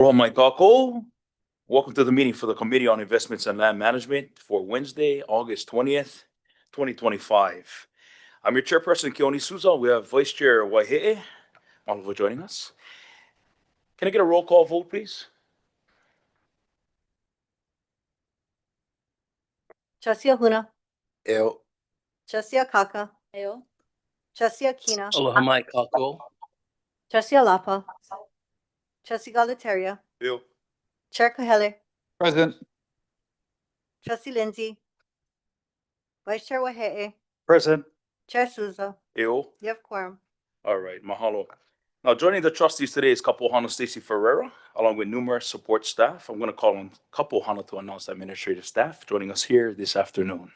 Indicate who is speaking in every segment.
Speaker 1: Mike Kako. Welcome to the meeting for the Committee on Investments and Land Management for Wednesday, August 20th, 2025. I'm your chairperson, Keone Souza. We have Vice Chair Waihe'e. All of you joining us. Can I get a roll call vote, please?
Speaker 2: Trustee Huna.
Speaker 3: Eu.
Speaker 2: Trustee Kaka.
Speaker 4: Eu.
Speaker 2: Trustee Kina.
Speaker 3: Aloha mai kako.
Speaker 2: Trustee Lapa. Trustee Galataria.
Speaker 1: Eu.
Speaker 2: Chair Kele.
Speaker 3: Present.
Speaker 2: Trustee Lindsay. Vice Chair Waihe'e.
Speaker 3: Present.
Speaker 2: Chair Souza.
Speaker 1: Eu.
Speaker 2: You have quorum.
Speaker 1: All right, mahalo. Now, joining the trustees today is Kapohana Stacy Ferreira, along with numerous support staff. I'm going to call on Kapohana to announce the administrative staff joining us here this afternoon.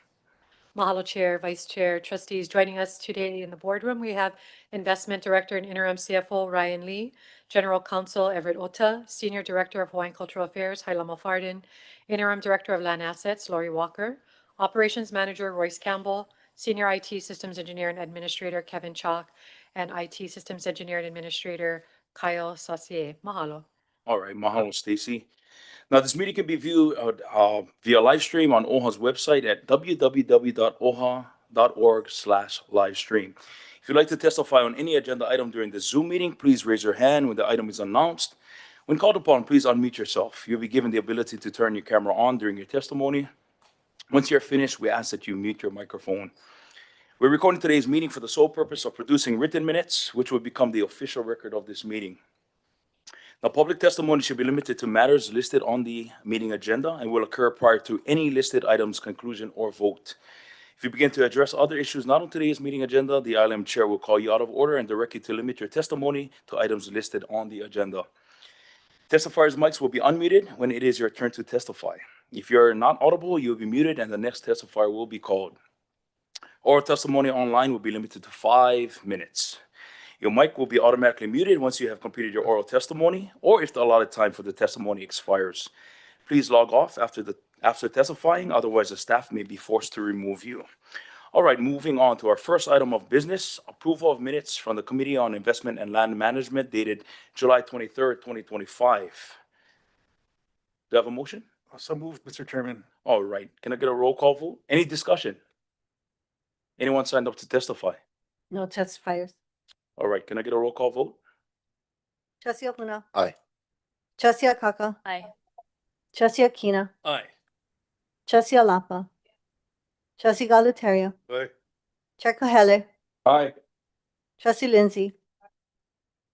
Speaker 4: Mahalo Chair, Vice Chair, Trustees. Joining us today in the boardroom, we have Investment Director and Interim CFO Ryan Lee, General Counsel Everett Ota, Senior Director of Hawaiian Cultural Affairs Hailama Farden, Interim Director of Land Assets Lori Walker, Operations Manager Royce Campbell, Senior IT Systems Engineer and Administrator Kevin Chalk, and IT Systems Engineer and Administrator Kyle Saucier. Mahalo.
Speaker 1: All right, mahalo, Stacy. Now, this meeting can be viewed via live stream on OHA's website at www.oha.org/livestream. If you'd like to testify on any agenda item during the Zoom meeting, please raise your hand when the item is announced. When called upon, please unmute yourself. You'll be given the ability to turn your camera on during your testimony. Once you're finished, we ask that you mute your microphone. We're recording today's meeting for the sole purpose of producing written minutes, which will become the official record of this meeting. Now, public testimony should be limited to matters listed on the meeting agenda and will occur prior to any listed item's conclusion or vote. If you begin to address other issues not on today's meeting agenda, the ILM chair will call you out of order and direct you to limit your testimony to items listed on the agenda. Testifiers' mics will be unmuted when it is your turn to testify. If you're not audible, you'll be muted and the next testifier will be called. Oral testimony online will be limited to 5 minutes. Your mic will be automatically muted once you have completed your oral testimony or if the allotted time for the testimony expires. Please log off after testifying, otherwise the staff may be forced to remove you. All right, moving on to our first item of business, approval of minutes from the Committee on Investment and Land Management dated July 23rd, 2025. Do I have a motion?
Speaker 3: So moved, Mr. Chairman.
Speaker 1: All right, can I get a roll call vote? Any discussion? Anyone signed up to testify?
Speaker 2: No testifiers.
Speaker 1: All right, can I get a roll call vote?
Speaker 2: Trustee Huna.
Speaker 3: Aye.
Speaker 2: Trustee Kaka.
Speaker 4: Aye.
Speaker 2: Trustee Kina.
Speaker 3: Aye.
Speaker 2: Trustee Lapa. Trustee Galataria.
Speaker 3: Aye.
Speaker 2: Chair Kele.
Speaker 3: Aye.
Speaker 2: Trustee Lindsay.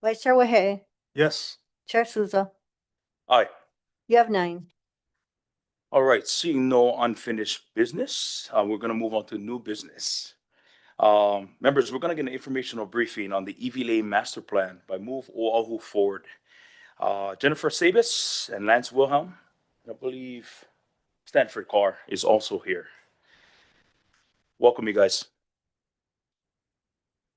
Speaker 2: Vice Chair Waihe'e.
Speaker 3: Yes.
Speaker 2: Chair Souza.
Speaker 1: Aye.
Speaker 2: You have 9.
Speaker 1: All right, seeing no unfinished business, we're going to move on to new business. Members, we're going to get an informational briefing on the Iwilei master plan by Move Oahu Forward. Jennifer Sabas and Lance Wilhelm, I believe Stanford Carr is also here. Welcome, you guys.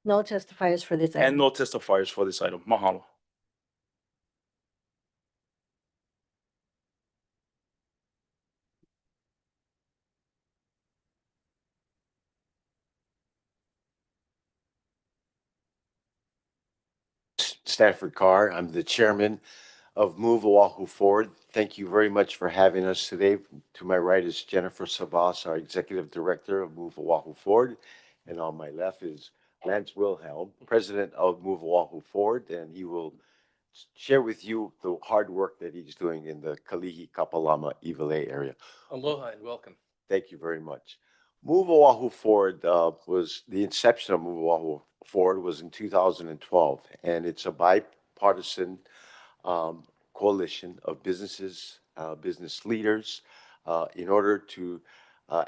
Speaker 2: No testifiers for this item.
Speaker 1: And no testifiers for this item. Mahalo.
Speaker 5: Stanford Carr. I'm the chairman of Move Oahu Forward. Thank you very much for having us today. To my right is Jennifer Sabas, our executive director of Move Oahu Forward. And on my left is Lance Wilhelm, president of Move Oahu Forward. And he will share with you the hard work that he's doing in the Kalihi Kapalama Iwilei area.
Speaker 3: Aloha and welcome.
Speaker 5: Thank you very much. Move Oahu Forward was the inception of Move Oahu Forward was in 2012, and it's a bipartisan coalition of businesses, business leaders, in order to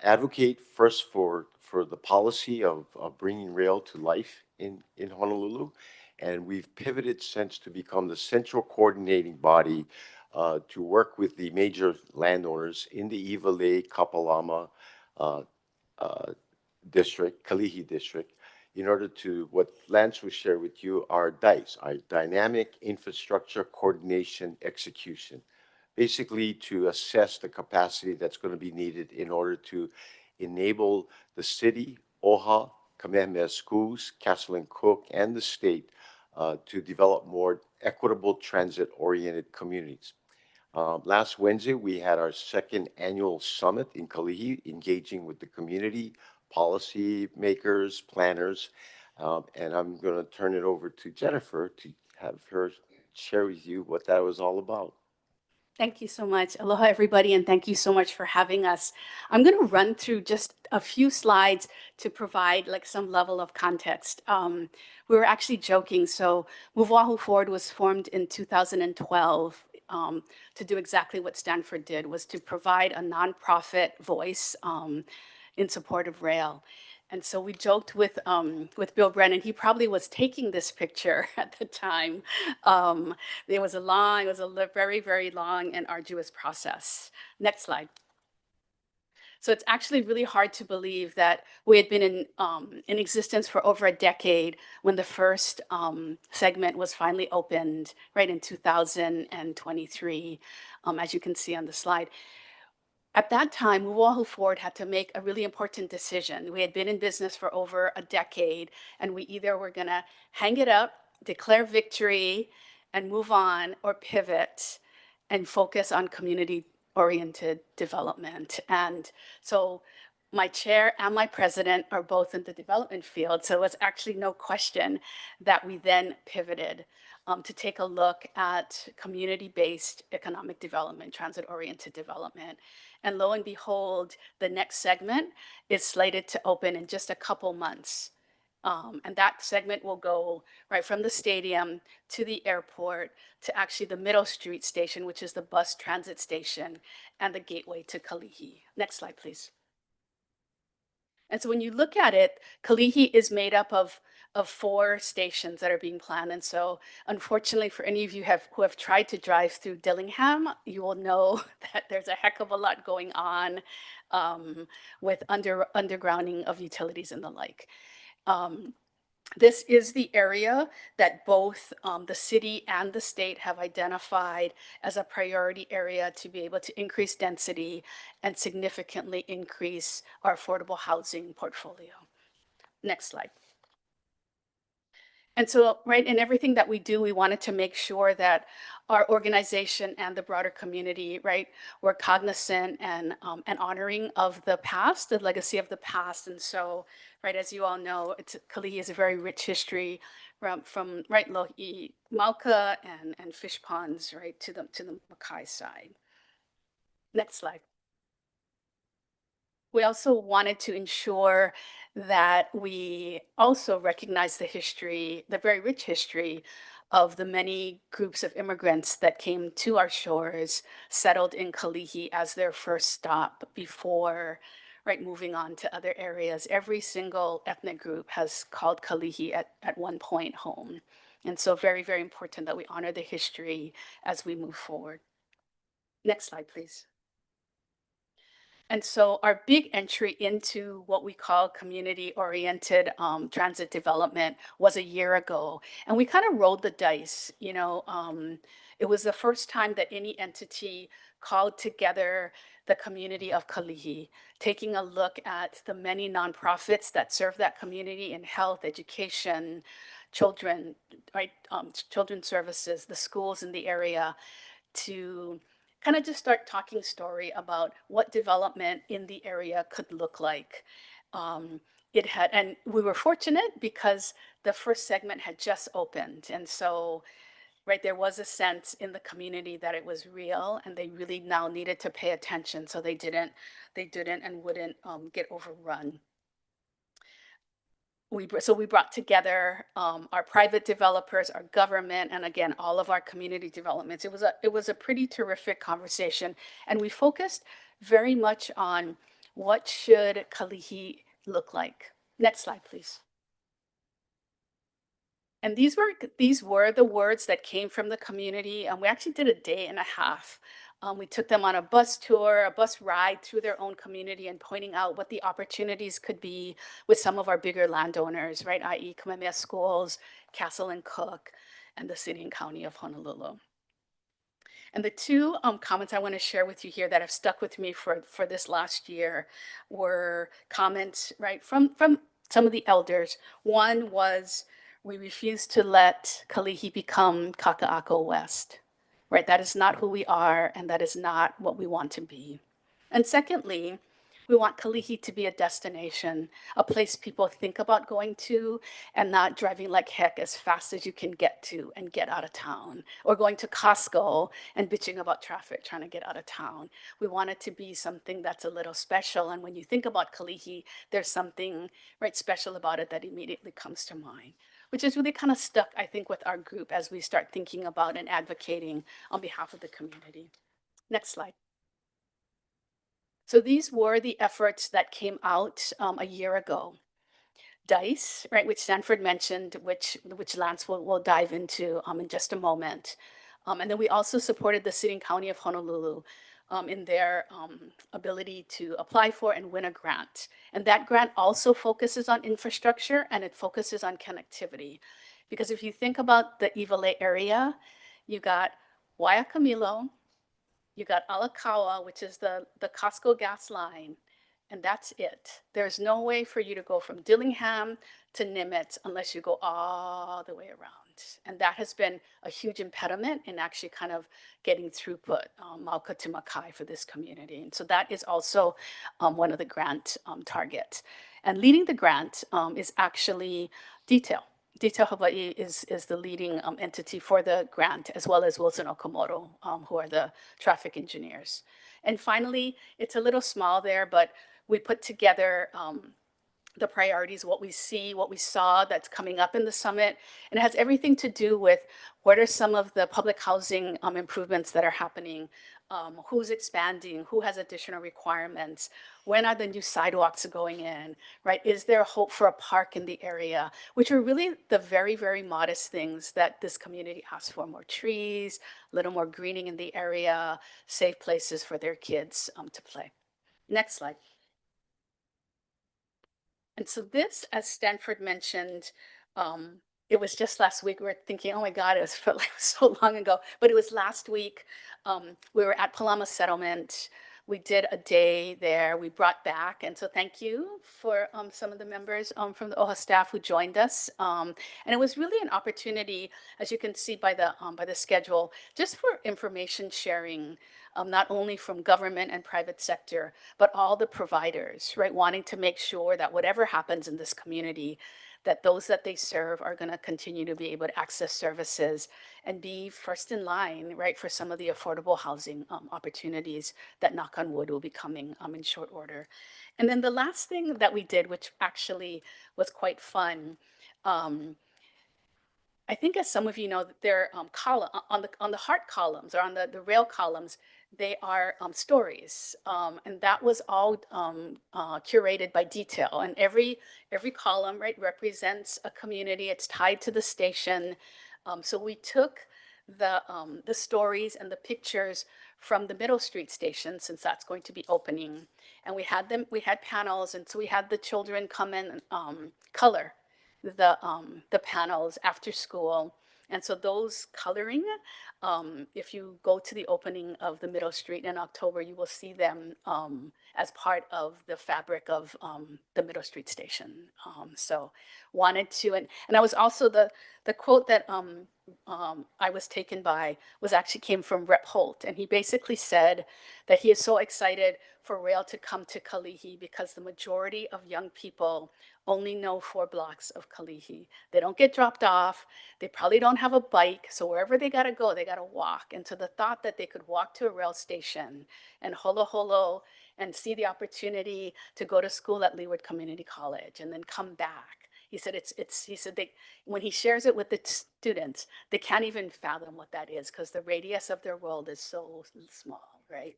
Speaker 5: advocate first for the policy of bringing rail to life in Honolulu, and we've pivoted since to become the central coordinating body to work with the major landowners in the Iwilei Kapalama district, Kalihi district, in order to, what Lance will share with you, are DICE, our Dynamic Infrastructure Coordination Execution, basically to assess the capacity that's going to be needed in order to enable the city, OHA, Kamehameha Schools, Castle and Cook, and the state to develop more equitable transit-oriented communities. Last Wednesday, we had our second annual summit in Kalihi, engaging with the community, policy makers, planners, and I'm going to turn it over to Jennifer to have her share with you what that was all about.
Speaker 6: Thank you so much. Aloha, everybody, and thank you so much for having us. I'm going to run through just a few slides to provide like some level of context. We were actually joking. So Move Oahu Forward was formed in 2012 to do exactly what Stanford did, was to provide a nonprofit voice in support of rail. And so we joked with Bill Brennan. He probably was taking this picture at the time. It was a very, very long and arduous process. Next slide. So it's actually really hard to believe that we had been in existence for over a decade when the first segment was finally opened, right in 2023, as you can see on the slide. At that time, Oahu Ford had to make a really important decision. We had been in business for over a decade, and we either were going to hang it up, declare victory, and move on, or pivot and focus on community-oriented development. And so my chair and my president are both in the development field, so it's actually no question that we then pivoted to take a look at community-based economic development, transit-oriented development. And lo and behold, the next segment is slated to open in just a couple months. And that segment will go right from the stadium to the airport to actually the Middle Street station, which is the bus transit station, and the gateway to Kalihi. Next slide, please. And so when you look at it, Kalihi is made up of 4 stations that are being planned. And so unfortunately for any of you who have tried to drive through Dillingham, you will know that there's a heck of a lot going on with undergrounding of utilities and the like. This is the area that both the city and the state have identified as a priority area to be able to increase density and significantly increase our affordable housing portfolio. Next slide. And so, right, in everything that we do, we wanted to make sure that our organization and the broader community, right, were cognizant and honoring of the past, the legacy of the past. And so, right, as you all know, Kalihi is a very rich history from right, Lo'i Mauka and fish ponds, right, to the Makai side. Next slide. We also wanted to ensure that we also recognize the history, the very rich history of the many groups of immigrants that came to our shores, settled in Kalihi as their first stop before, right, moving on to other areas. Every single ethnic group has called Kalihi at one point home. And so very, very important that we honor the history as we move forward. Next slide, please. And so our big entry into what we call community-oriented transit development was a year ago. And we kind of rolled the dice, you know. It was the first time that any entity called together the community of Kalihi, taking a look at the many nonprofits that serve that community in health, education, children, right, children's services, the schools in the area, to kind of just start talking story about what development in the area could look like. And we were fortunate because the first segment had just opened. And so, right, there was a sense in the community that it was real and they really now needed to pay attention. So they didn't and wouldn't get overrun. So we brought together our private developers, our government, and again, all of our community developments. It was a pretty terrific conversation. And we focused very much on what should Kalihi look like. Next slide, please. And these were the words that came from the community. And we actually did a day and a half. We took them on a bus tour, a bus ride through their own community and pointing out what the opportunities could be with some of our bigger landowners, right, i.e. Kamehameha Schools, Castle and Cook, and the city and county of Honolulu. And the 2 comments I want to share with you here that have stuck with me for this last year were comments, right, from some of the elders. One was, We refuse to let Kalihi become Kaka'ako West, right? That is not who we are, and that is not what we want to be. And secondly, we want Kalihi to be a destination, a place people think about going to and not driving like heck as fast as you can get to and get out of town, or going to Costco and bitching about traffic trying to get out of town. We want it to be something that's a little special. And when you think about Kalihi, there's something right special about it that immediately comes to mind, which is really kind of stuck, I think, with our group as we start thinking about and advocating on behalf of the community. Next slide. So these were the efforts that came out a year ago. DICE, right, which Stanford mentioned, which Lance will dive into in just a moment. And then we also supported the City and County of Honolulu in their ability to apply for and win a grant. And that grant also focuses on infrastructure, and it focuses on connectivity. Because if you think about the Iwilei area, you got Waiakamilo, you got Alakawa, which is the Costco gas line, and that's it. There's no way for you to go from Dillingham to Nimitz unless you go all the way around. And that has been a huge impediment in actually kind of getting throughput, Mauka to Makai for this community. And so that is also one of the grant targets. And leading the grant is actually Detail. Detail Hawaii is the leading entity for the grant, as well as Wilson Okamoto, who are the traffic engineers. And finally, it's a little small there, but we put together the priorities, what we see, what we saw that's coming up in the summit. And it has everything to do with what are some of the public housing improvements that are happening, who's expanding, who has additional requirements, when are the new sidewalks going in, right? Is there hope for a park in the area, which are really the very, very modest things that this community asks for: more trees, a little more greening in the area, safe places for their kids to play. Next slide. And so this, as Stanford mentioned, it was just last week. We were thinking, oh my God, it felt like so long ago. But it was last week. We were at Palama Settlement. We did a day there. We brought back, and so thank you for some of the members from the OHA staff who joined us. And it was really an opportunity, as you can see by the schedule, just for information sharing, not only from government and private sector, but all the providers, right? Wanting to make sure that whatever happens in this community, that those that they serve are going to continue to be able to access services and be first in line, right, for some of the affordable housing opportunities that, knock on wood, will be coming in short order. And then the last thing that we did, which actually was quite fun, I think, as some of you know, that they're on the heart columns, or on the rail columns, they are stories, and that was all curated by Detail. And every column, right, represents a community. It's tied to the station. So we took the stories and the pictures from the Middle Street station, since that's going to be opening, and we had panels, and so we had the children come in and color the panels after school. And so those coloring, if you go to the opening of the Middle Street in October, you will see them as part of the fabric of the Middle Street station. So wanted to, and I was also, the quote that I was taken by actually came from Rep. Holt. And he basically said that he is so excited for rail to come to Kalihi because the majority of young people only know 4 blocks of Kalihi. They don't get dropped off. They probably don't have a bike. So wherever they got to go, they got to walk. And so the thought that they could walk to a rail station and holo and see the opportunity to go to school at Leeward Community College and then come back. He said he said when he shares it with the students, they can't even fathom what that is, because the radius of their world is so small, right?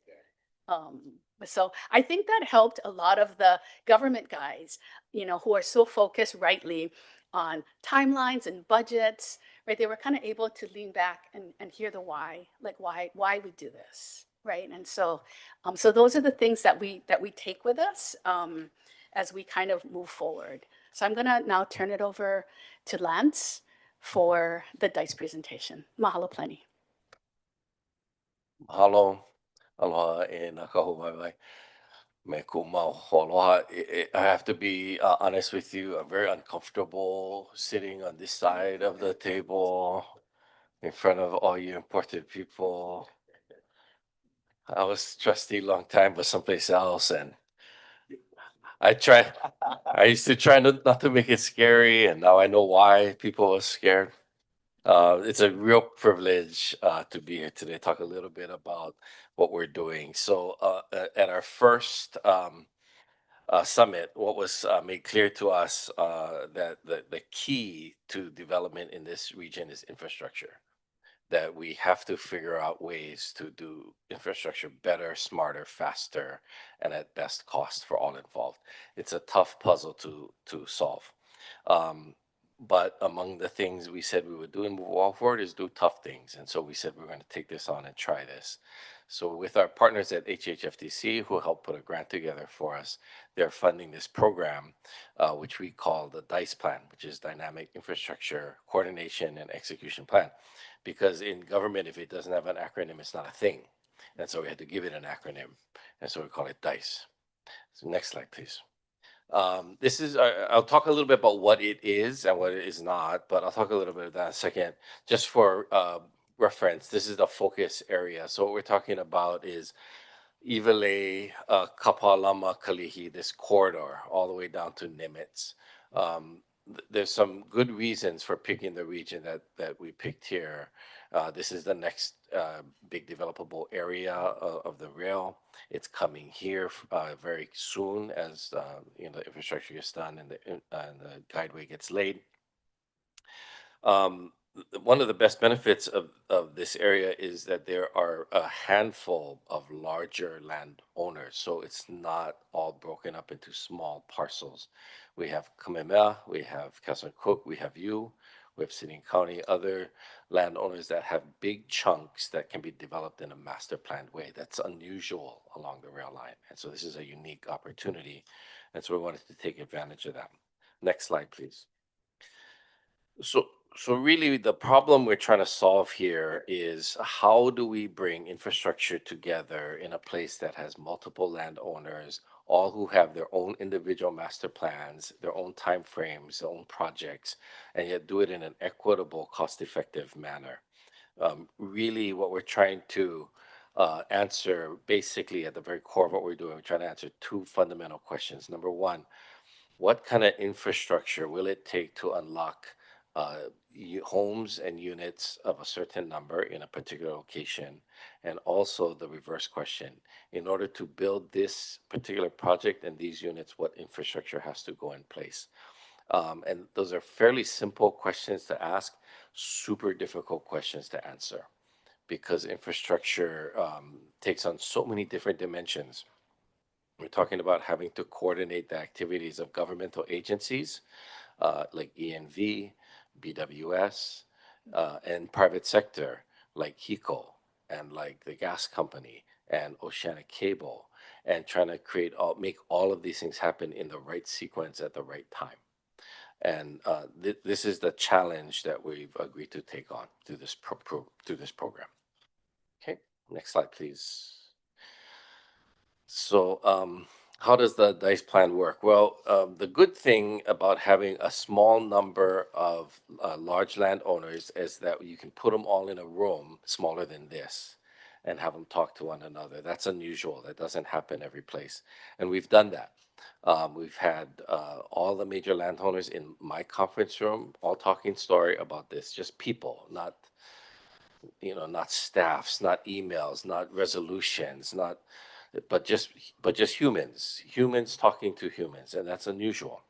Speaker 6: So I think that helped a lot of the government guys, who are so focused rightly on timelines and budgets, right? They were kind of able to lean back and hear the why, like why we do this, right? And so, so those are the things that we take with us as we kind of move forward. So I'm gonna now turn it over to Lance for the DICE presentation. Mahalo plenty.
Speaker 7: Mahalo, aloha e nā kahu waiwai. Me kuma aloha. I have to be honest with you. I'm very uncomfortable sitting on this side of the table in front of all you important people. I was trustee long time, but someplace else, and I try. I used to try not to make it scary, and now I know why people are scared. It's a real privilege to be here today. Talk a little bit about what we're doing. So, at our first summit, what was made clear to us that the key to development in this region is infrastructure. That we have to figure out ways to do infrastructure better, smarter, faster, and at best cost for all involved. It's a tough puzzle to solve. Um, but among the things we said we would do and move all forward is do tough things. And so we said we're going to take this on and try this. So with our partners at HHFTC, who helped put a grant together for us, they're funding this program, which we call the DICE plan, which is Dynamic Infrastructure Coordination and Execution Plan. Because in government, if it doesn't have an acronym, it's not a thing. And so we had to give it an acronym. And so we call it DICE. So next slide, please. This is, I'll talk a little bit about what it is and what it is not, but I'll talk a little bit of that in a second. Just for reference, this is the focus area. So what we're talking about is Iwilei, Kapalama, Kalihi, this corridor, all the way down to Nimitz. There's some good reasons for picking the region that we picked here. This is the next big developable area of the rail. It's coming here very soon as the infrastructure gets done and the guideway gets laid. One of the best benefits of this area is that there are a handful of larger landowners, so it's not all broken up into small parcels. We have Kamehameha, we have Castle Cook, we have you, we have City and County, other landowners that have big chunks that can be developed in a master planned way. That's unusual along the rail line, and so this is a unique opportunity, and so we wanted to take advantage of that. Next slide, please. So really the problem we're trying to solve here is how do we bring infrastructure together in a place that has multiple landowners, all who have their own individual master plans, their own timeframes, their own projects, and yet do it in an equitable, cost-effective manner. Really what we're trying to answer basically at the very core of what we're doing, we're trying to answer two fundamental questions. Number one, what kind of infrastructure will it take to unlock homes and units of a certain number in a particular location? And also the reverse question, in order to build this particular project and these units, what infrastructure has to go in place? And those are fairly simple questions to ask, super difficult questions to answer, because infrastructure takes on so many different dimensions. We're talking about having to coordinate the activities of governmental agencies like ENV, BWS, and private sector like HECO and like the gas company and Oceanic Cable, and trying to make all of these things happen in the right sequence at the right time. And this is the challenge that we've agreed to take on through this program. Okay, next slide, please. So how does the DICE plan work? Well, the good thing about having a small number of large landowners is that you can put them all in a room smaller than this and have them talk to one another. That's unusual. That doesn't happen every place. And we've done that. We've had all the major landowners in my conference room all talking story about this, just people, not staffs, not emails, not resolutions, but just humans talking to humans, and that's unusual.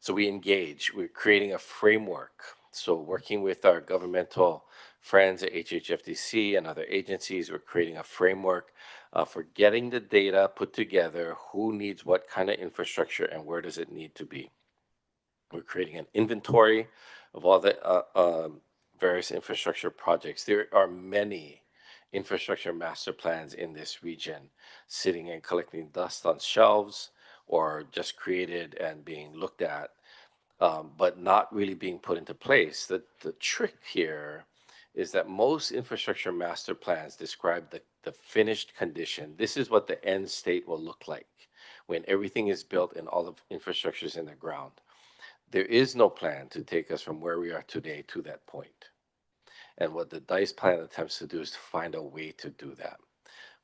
Speaker 7: So we engage. We're creating a framework. So working with our governmental friends at HHFTC and other agencies, we're creating a framework for getting the data put together, who needs what kind of infrastructure and where does it need to be. We're creating an inventory of all the various infrastructure projects. There are many infrastructure master plans in this region sitting and collecting dust on shelves or just created and being looked at, but not really being put into place. The trick here is that most infrastructure master plans describe the the finished condition. This is what the end state will look like when everything is built and all of infrastructure is in the ground. There is no plan to take us from where we are today to that point. And what the DICE plan attempts to do is to find a way to do that.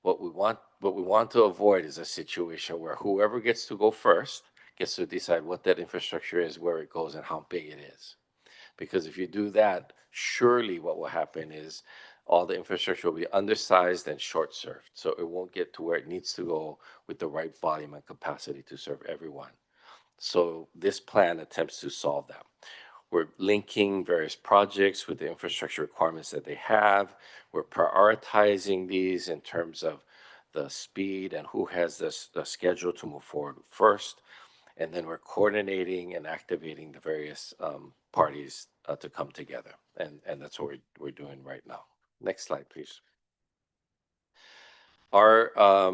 Speaker 7: What we want to avoid is a situation where whoever gets to go first gets to decide what that infrastructure is, where it goes, and how big it is. Because if you do that, surely what will happen is all the infrastructure will be undersized and short-served. So it won't get to where it needs to go with the right volume and capacity to serve everyone. So this plan attempts to solve that. We're linking various projects with the infrastructure requirements that they have. We're prioritizing these in terms of the speed and who has the schedule to move forward first. And then we're coordinating and activating the various parties to come together. And that's what we're doing right now. Next slide, please. Our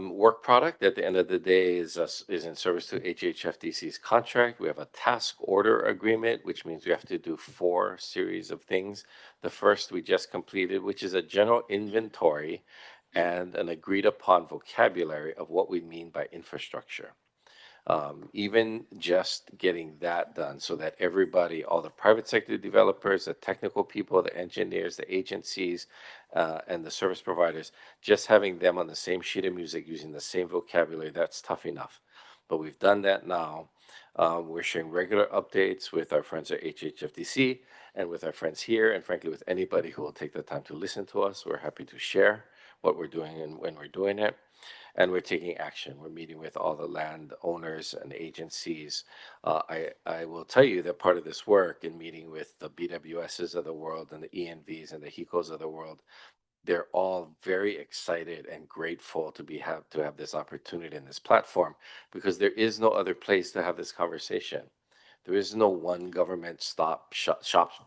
Speaker 7: work product at the end of the day is in service to HHFDC's contract. We have a task order agreement, which means we have to do 4 series of things. The first we just completed, which is a general inventory and an agreed upon vocabulary of what we mean by infrastructure. Even just getting that done so that everybody, all the private sector developers, the technical people, the engineers, the agencies, and the service providers, just having them on the same sheet of music using the same vocabulary, that's tough enough. But we've done that now. We're sharing regular updates with our friends at HHFDC and with our friends here, and frankly, with anybody who will take the time to listen to us. We're happy to share what we're doing and when we're doing it. And we're taking action. We're meeting with all the land owners and agencies. I will tell you that part of this work in meeting with the BWSs of the world and the ENVs and the HECOs of the world, they're all very excited and grateful to have this opportunity in this platform, because there is no other place to have this conversation. There is no one government shop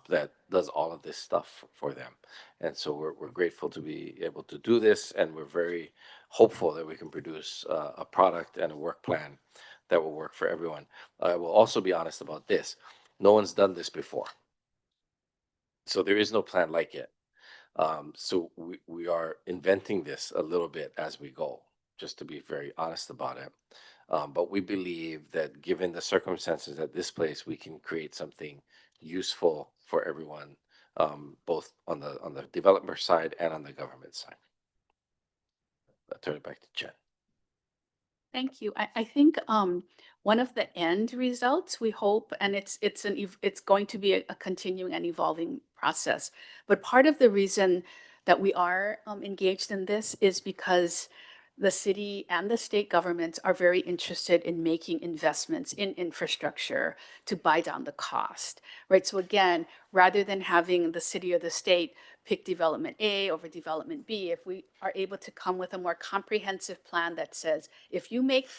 Speaker 7: that does all of this stuff for them. And so we're grateful to be able to do this, and we're very hopeful that we can produce a product and a work plan that will work for everyone. I will also be honest about this. No one's done this before. So there is no plan like it. So we are inventing this a little bit as we go, just to be very honest about it. But we believe that given the circumstances at this place, we can create something useful for everyone, both on the developer side and on the government side. I'll turn it back to Jen.
Speaker 6: Thank you. I think one of the end results we hope, and it's going to be a continuing and evolving process. But part of the reason that we are engaged in this is because the city and the state governments are very interested in making investments in infrastructure to buy down the cost, right? So again, rather than having the city or the state pick development A over development B, if we are able to come with a more comprehensive plan that says, if you make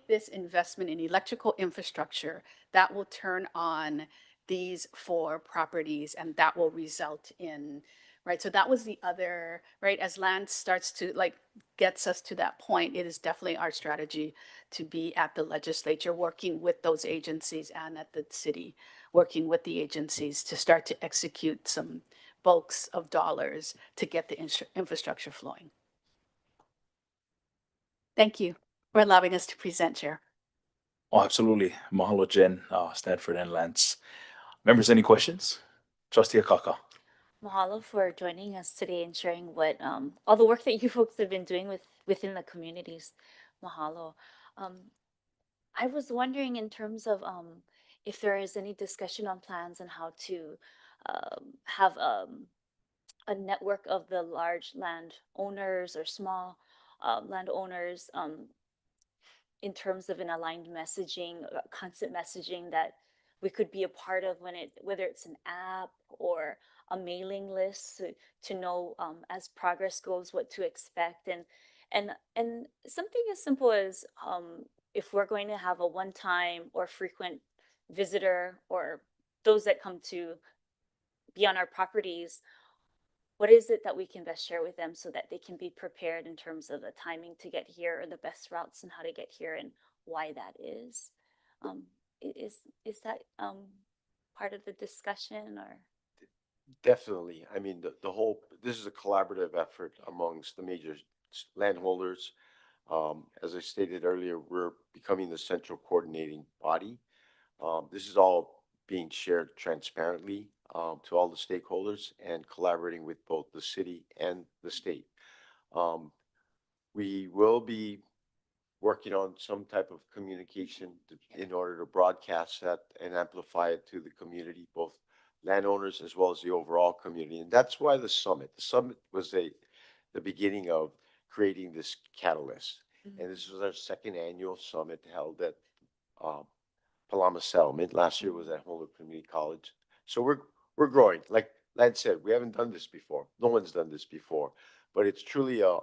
Speaker 6: this investment in electrical infrastructure, that will turn on these 4 properties and that will result in, right? So that was the other, right? As land starts to gets us to that point, it is definitely our strategy to be at the legislature, working with those agencies, and at the city, working with the agencies to start to execute some bulks of dollars to get the infrastructure flowing. Thank you for allowing us to present, Chair.
Speaker 1: Oh, absolutely. Mahalo, Jen, Stanford, and Lance. Members, any questions? Trustee Akaka.
Speaker 8: Mahalo for joining us today and sharing what all the work that you folks have been doing within the communities. Mahalo. I was wondering in terms of if there is any discussion on plans on how to have a network of the large land owners or small landowners in terms of an aligned messaging, constant messaging that we could be a part of whether it's an app or a mailing list to know as progress goes what to expect, and something as simple as if we're going to have a one-time or frequent visitor or those that come to be on our properties, what is it that we can best share with them so that they can be prepared in terms of the timing to get here or the best routes and how to get here and why that is? Is that part of the discussion or?
Speaker 5: Definitely. I mean, the whole, this is a collaborative effort amongst the major landholders. As I stated earlier, we're becoming the central coordinating body. This is all being shared transparently to all the stakeholders and collaborating with both the city and the state. Um, we will be working on some type of communication in order to broadcast that and amplify it to the community, both landowners as well as the overall community. And that's why the summit was the beginning of creating this catalyst. And this was our second annual summit held at uh, Palama Settlement. Last year was at Honolulu Community College. So we're growing. Like Lance said, we haven't done this before. No one's done this before, but it's truly a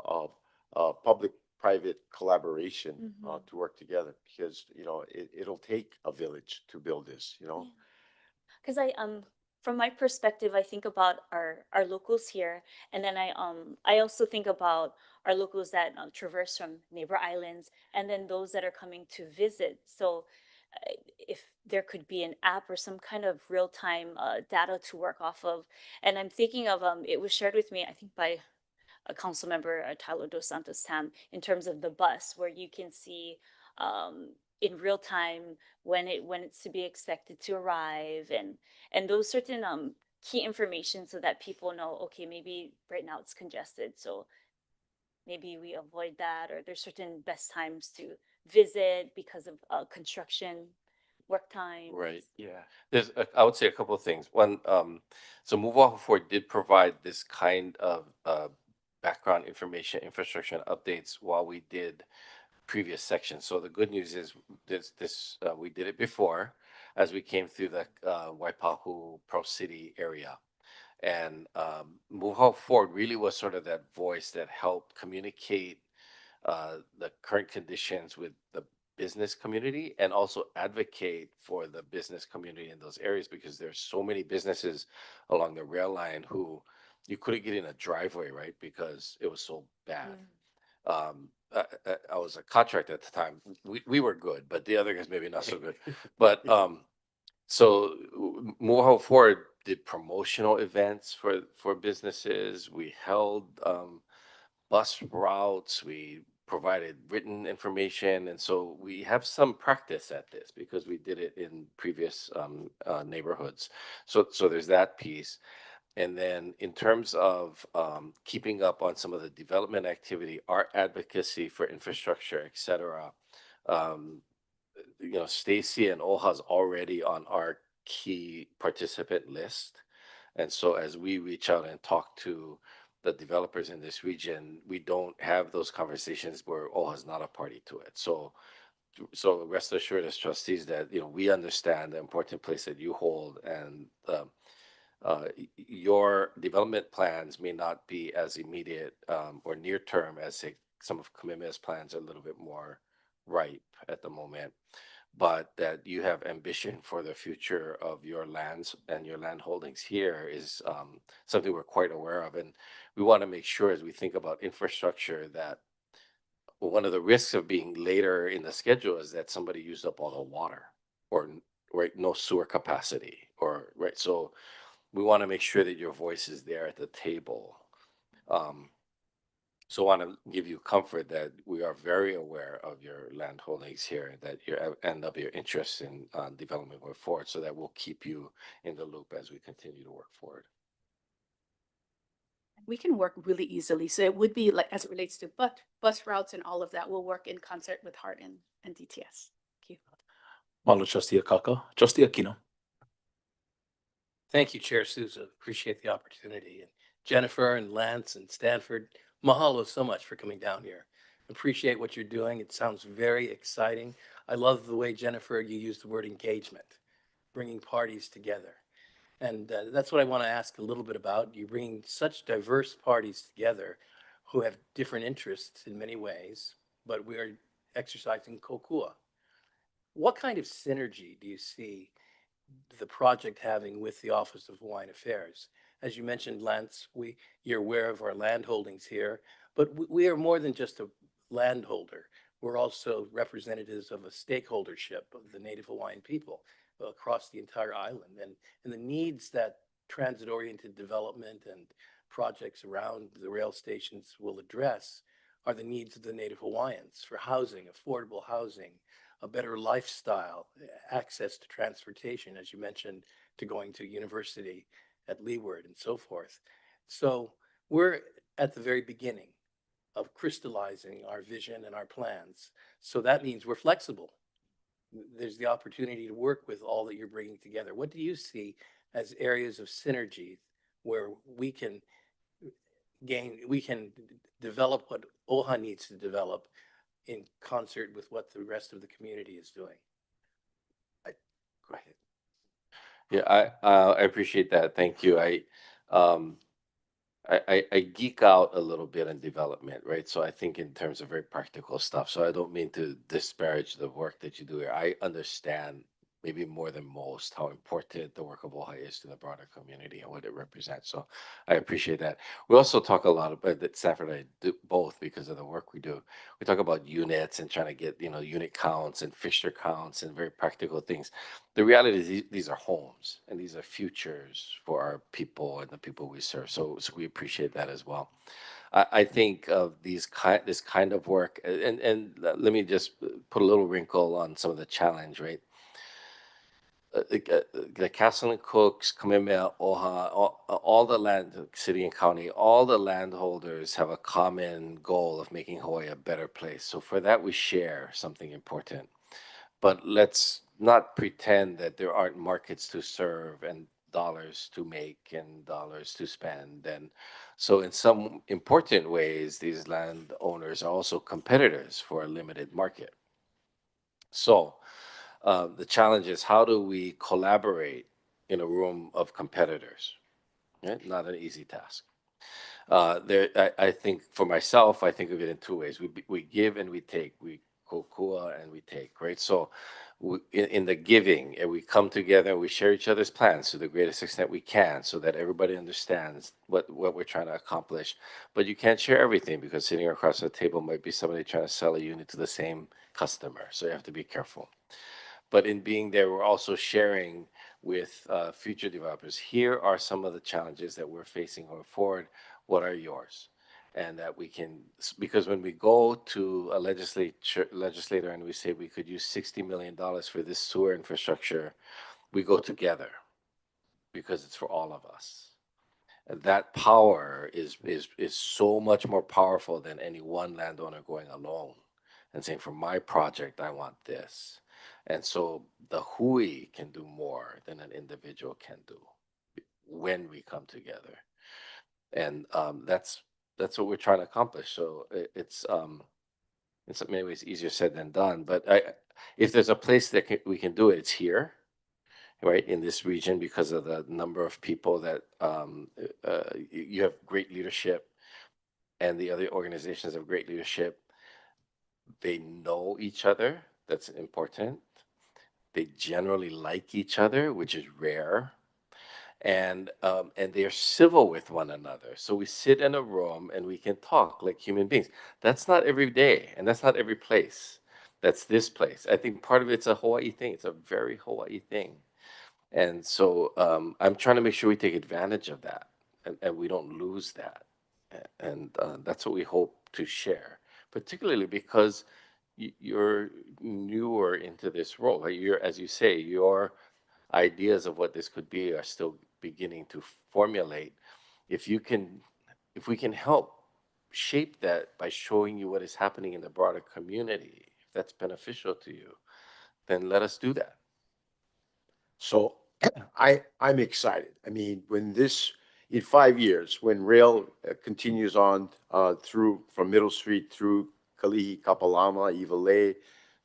Speaker 5: public-private collaboration to work together because, you know, it'll take a village to build this, you know?
Speaker 8: Because from my perspective, I think about our locals here, and then I also think about our locals that traverse from neighbor islands, and then those that are coming to visit. So if there could be an app or some kind of real time data to work off of, and I'm thinking of it was shared with me, I think by a council member, Tyler Dos Santos Tam, in terms of the bus, where you can see in real time when it's to be expected to arrive, and those certain key information so that people know, okay, maybe right now it's congested, so maybe we avoid that, or there's certain best times to visit because of construction work time.
Speaker 7: Right. Yeah. There's, I would say a couple of things. One, so Move Off Forward did provide this kind of background information, infrastructure and updates while we did previous sections. So the good news is this we did it before as we came through the Waipahu Pro City area. And Move Off Forward really was sort of that voice that helped communicate the current conditions with the business community and also advocate for the business community in those areas because there's so many businesses along the rail line who you couldn't get in a driveway, right? Because it was so bad. I was a contractor at the time. We were good, but the other guys maybe not so good. But so Move Forward did promotional events for businesses. We held bus routes. We provided written information, and so we have some practice at this because we did it in previous neighborhoods. So there's that piece. And then in terms of keeping up on some of the development activity, our advocacy for infrastructure, et cetera, um, you know, Stacy and Oha's already on our key participant list. And so as we reach out and talk to the developers in this region, we don't have those conversations where Oha's not a party to it. So rest assured as trustees that, you know, we understand the important place that you hold, and your development plans may not be as immediate or near term as say some of Kamehameha's plans are a little bit more ripe at the moment, but that you have ambition for the future of your lands and your land holdings here is something we're quite aware of. And we want to make sure as we think about infrastructure that one of the risks of being later in the schedule is that somebody used up all the water or right no sewer capacity or right. So we want to make sure that your voice is there at the table. Um, so I want to give you comfort that we are very aware of your land holdings here, that your and of your interest in development going forward, so that we'll keep you in the loop as we continue to work forward.
Speaker 6: We can work really easily. So it would be like, as it relates to bus routes and all of that, we'll work in concert with HART and DTS. Thank you.
Speaker 1: Malo Trustee Akaka. Trustee Aquino.
Speaker 3: Thank you, Chair Souza. Appreciate the opportunity. And Jennifer and Lance and Stanford, mahalo so much for coming down here. Appreciate what you're doing. It sounds very exciting. I love the way, Jennifer, you use the word engagement, bringing parties together. And that's what I want to ask a little bit about. You're bringing such diverse parties together who have different interests in many ways, but we are exercising kokua. What kind of synergy do you see the project having with the Office of Hawaiian Affairs? As you mentioned, Lance, you're aware of our land holdings here, but we are more than just a landholder. We're also representatives of a stakeholdership of the Native Hawaiian people across the entire island, and the needs that transit-oriented development and projects around the rail stations will address are the needs of the Native Hawaiians for housing, affordable housing, a better lifestyle, access to transportation, as you mentioned, to going to university at Leeward and so forth. So we're at the very beginning of crystallizing our vision and our plans. So that means we're flexible. There's the opportunity to work with all that you're bringing together. What do you see as areas of synergy where we can develop what OHA needs to develop in concert with what the rest of the community is doing?
Speaker 7: Go ahead. Yeah, I appreciate that. Thank you. Um, I geek out a little bit on development, right? So I think in terms of very practical stuff. So I don't mean to disparage the work that you do here. I understand maybe more than most how important the work of OHA is to the broader community and what it represents. So I appreciate that. We also talk a lot about that. Stafford and I do both because of the work we do. We talk about units and trying to get, unit counts and fixture counts and very practical things. The reality is these are homes and these are futures for our people and the people we serve. So we appreciate that as well. I think of this kind of work, and let me just put a little wrinkle on some of the challenge, right? The Castle and Cooks, Kamehameha, OHA, all the land, city and county, all the landholders have a common goal of making Hawaii a better place. So for that, we share something important. But let's not pretend that there aren't markets to serve and dollars to make and dollars to spend. And so in some important ways, these landowners are also competitors for a limited market. So the challenge is, how do we collaborate in a room of competitors? Right? Not an easy task. I think for myself, I think of it in two ways. We give and we take. We kokua and we take, right? So in the giving, and we come together and we share each other's plans to the greatest extent we can so that everybody understands what we're trying to accomplish. But you can't share everything because sitting across the table might be somebody trying to sell a unit to the same customer. So you have to be careful. But in being there, we're also sharing with future developers. Here are some of the challenges that we're facing going forward. What are yours? And that we can, because when we go to a legislator and we say we could use $60 million for this sewer infrastructure, we go together because it's for all of us. And that power is so much more powerful than any one landowner going alone and saying, for my project, I want this. And so the hui can do more than an individual can do when we come together. And that's what we're trying to accomplish. So it's in some many ways easier said than done. But if there's a place that we can do it, it's here, right, in this region, because of the number of people that you have great leadership, and the other organizations have great leadership. They know each other. That's important. They generally like each other, which is rare. And they're civil with one another. So we sit in a room and we can talk like human beings. That's not every day, and that's not every place. That's this place. I think part of it's a Hawaii thing. It's a very Hawaii thing. And so I'm trying to make sure we take advantage of that and we don't lose that. And that's what we hope to share, particularly because you're newer into this role. Like, you're, as you say, your ideas of what this could be are still beginning to formulate. If we can help shape that by showing you what is happening in the broader community, if that's beneficial to you, then let us do that.
Speaker 5: So I'm excited. I mean, in 5 years, when rail continues on through from Middle Street through Kalihi, Kapalama, Iwilei,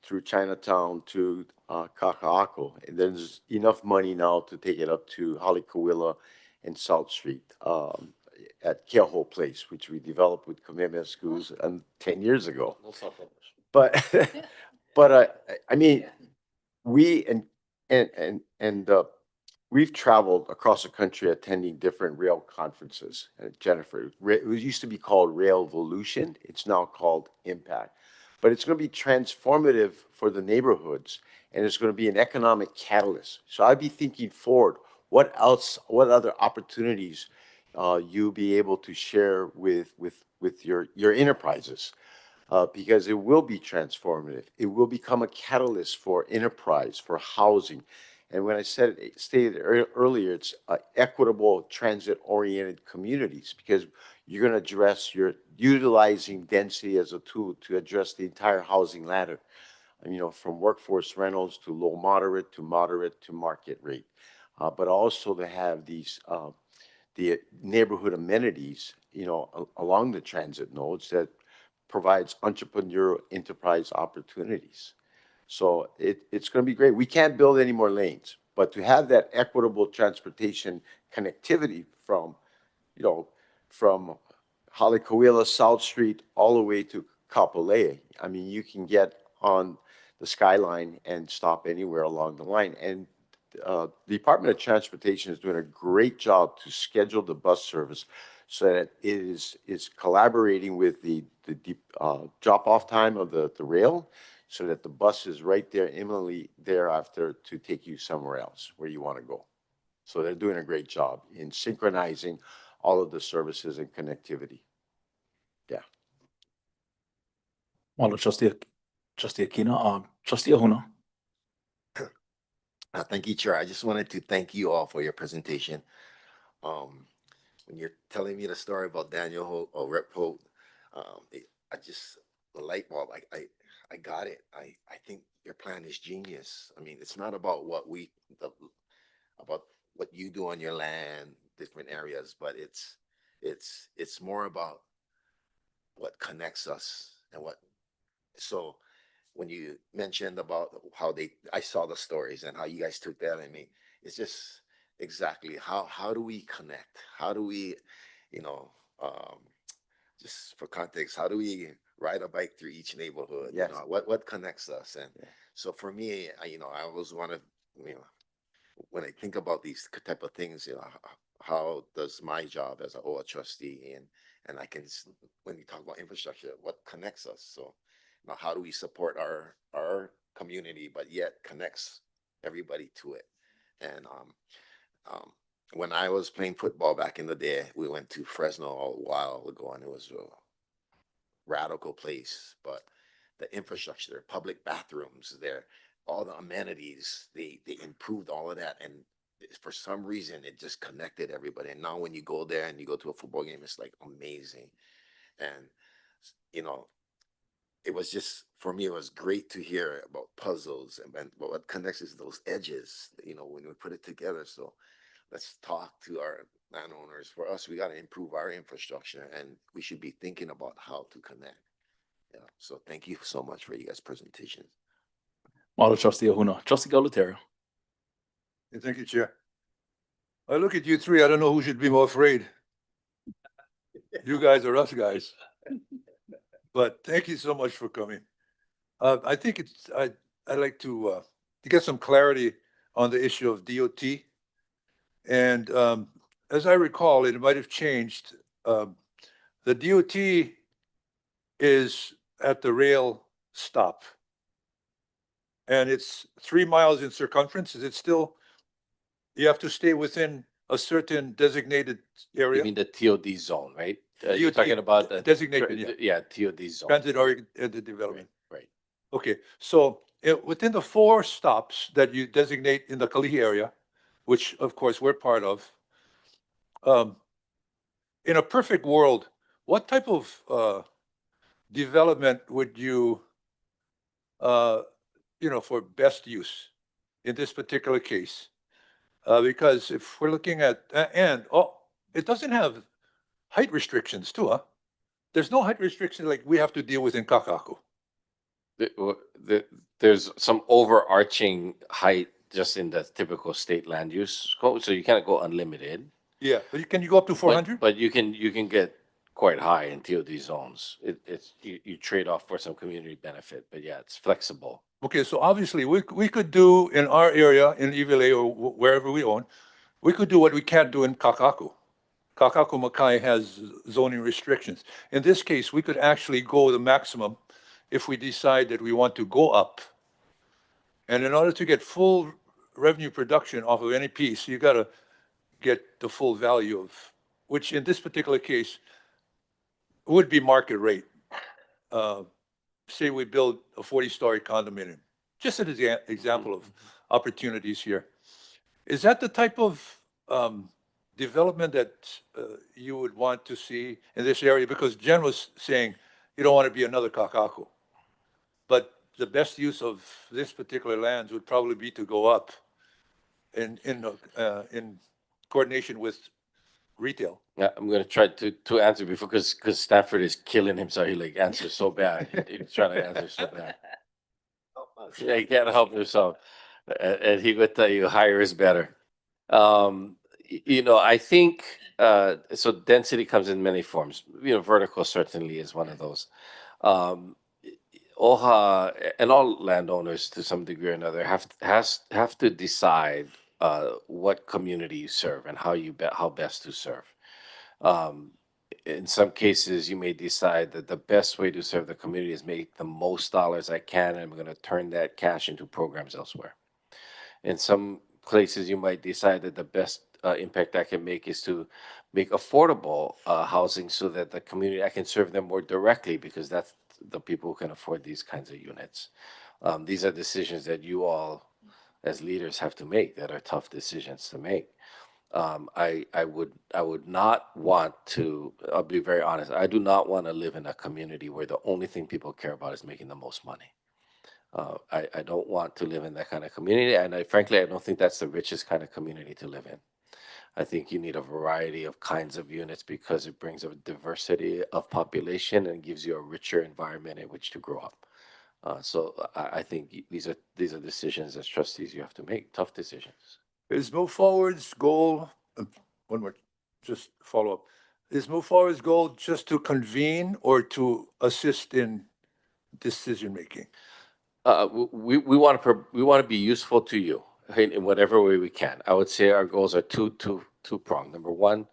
Speaker 5: through Chinatown to Kaka'ako, and there's enough money now to take it up to Halikawila and South Street at Keoho Place, which we developed with Kamehameha Schools 10 years ago. But I mean, we we've traveled across the country attending different rail conferences. Jennifer, it used to be called Railvolution. It's now called Impact. But it's going to be transformative for the neighborhoods, and it's going to be an economic catalyst. So I'd be thinking forward, what else, what other opportunities you'll be able to share with your enterprises. Because it will be transformative. It will become a catalyst for enterprise, for housing. And when I stated earlier, it's equitable transit-oriented communities, because you're going to address, you're utilizing density as a tool to address the entire housing ladder. And, you know, from workforce rentals to low moderate to market rate. But also to have these the neighborhood amenities, you know, along the transit nodes that provides entrepreneurial enterprise opportunities. So it's going to be great. We can't build any more lanes, but to have that equitable transportation connectivity from, you know, from Haleakala South Street all the way to Kapolei. I mean, you can get on the Skyline and stop anywhere along the line. And the Department of Transportation is doing a great job to schedule the bus service so that it is collaborating with the drop-off time of the rail, so that the bus is right there imminently thereafter to take you somewhere else where you want to go. So they're doing a great job in synchronizing all of the services and connectivity. Yeah.
Speaker 1: Mahalo, Trustee Aquino. Trustee Ahuna.
Speaker 9: Thank you, Chair. I just wanted to thank you all for your presentation. When you're telling me the story about Daniel Holt or Rep Holt, the light bulb, I got it. I think your plan is genius. I mean, it's not about about what you do on your land, different areas, but it's more about what connects us and so when you mentioned about how I saw the stories and how you guys took that, I mean, it's just exactly how do we connect? How do we, you know, just for context, how do we ride a bike through each neighborhood?
Speaker 5: Yes.
Speaker 9: You know, what connects us? And so for me, I always want to, when I think about these type of things, how does my job as an OA trustee and I can, when we talk about infrastructure, what connects us? So, how do we support our community, but yet connects everybody to it? And when I was playing football back in the day, we went to Fresno a while ago, and it was a radical place. But the infrastructure, public bathrooms there, all the amenities, they improved all of that, and for some reason it just connected everybody. And now when you go there and you go to a football game, it's like amazing. And it was just, for me, it was great to hear about puzzles and what connects is those edges, when we put it together. So let's talk to our landowners. For us, we got to improve our infrastructure, and we should be thinking about how to connect. Yeah. So thank you so much for you guys' presentation.
Speaker 1: Mahalo, Trustee Ahuna. Trustee Galatario.
Speaker 10: Thank you, Chair. I look at you three, I don't know who should be more afraid. You guys or us guys. But thank you so much for coming. I think I'd like to get some clarity on the issue of DOT. And as I recall, it might have changed. The DOT is at the rail stop. And it's 3 miles in circumference. Is it still, you have to stay within a certain designated area?
Speaker 7: You mean the TOD zone, right? You're
Speaker 10: DOT
Speaker 7: talking about the
Speaker 10: designated,
Speaker 7: yeah, TOD zone.
Speaker 10: transit-oriented development.
Speaker 7: Right.
Speaker 10: Okay, so within the 4 stops that you designate in the Kalihi area, which of course we're part of, in a perfect world, what type of development would you, for best use in this particular case? Because if we're looking at, it doesn't have height restrictions too, huh? There's no height restriction like we have to deal with in Kakaako.
Speaker 7: There's some overarching height just in the typical state land use code, so you can't go unlimited.
Speaker 10: Yeah, but can you go up to 400?
Speaker 7: But you can get quite high in TOD zones. You trade off for some community benefit, but yeah, it's flexible.
Speaker 10: Okay, so obviously we could do in our area in Iwilei or wherever we own, we could do what we can't do in Kakaako. Kakaako Makai has zoning restrictions. In this case, we could actually go the maximum if we decide that we want to go up. And in order to get full revenue production off of any piece, you got to get the full value of, which in this particular case would be market rate. Say we build a 40-story condominium, just an example of opportunities here. Is that the type of development that you would want to see in this area? Because Jen was saying you don't want to be another Kakaako. But the best use of this particular lands would probably be to go up in coordination with retail.
Speaker 7: Yeah, I'm gonna try to answer before, because Stanford is killing him, so he like answers so bad. He's trying to answer so bad. Yeah, he can't help himself, and he would tell you higher is better. I think so. Density comes in many forms. Vertical certainly is one of those. OHA and all landowners to some degree or another have to decide what community you serve and how best to serve. In some cases, you may decide that the best way to serve the community is make the most dollars I can, and I'm going to turn that cash into programs elsewhere. In some places, you might decide that the best impact I can make is to make affordable housing so that the community, I can serve them more directly, because that's the people who can afford these kinds of units. These are decisions that you all as leaders have to make, that are tough decisions to make. I would not want to, I'll be very honest, I do not want to live in a community where the only thing people care about is making the most money. I don't want to live in that kind of community, and frankly, I don't think that's the richest kind of community to live in. I think you need a variety of kinds of units, because it brings a diversity of population and gives you a richer environment in which to grow up. So I think these are decisions as trustees you have to make, tough decisions.
Speaker 10: Is Move Forward's goal, one more, just follow up. Is Move Forward's goal just to convene or to assist in decision-making?
Speaker 7: We want to be useful to you in whatever way we can. I would say our goals are two-pronged. Number one,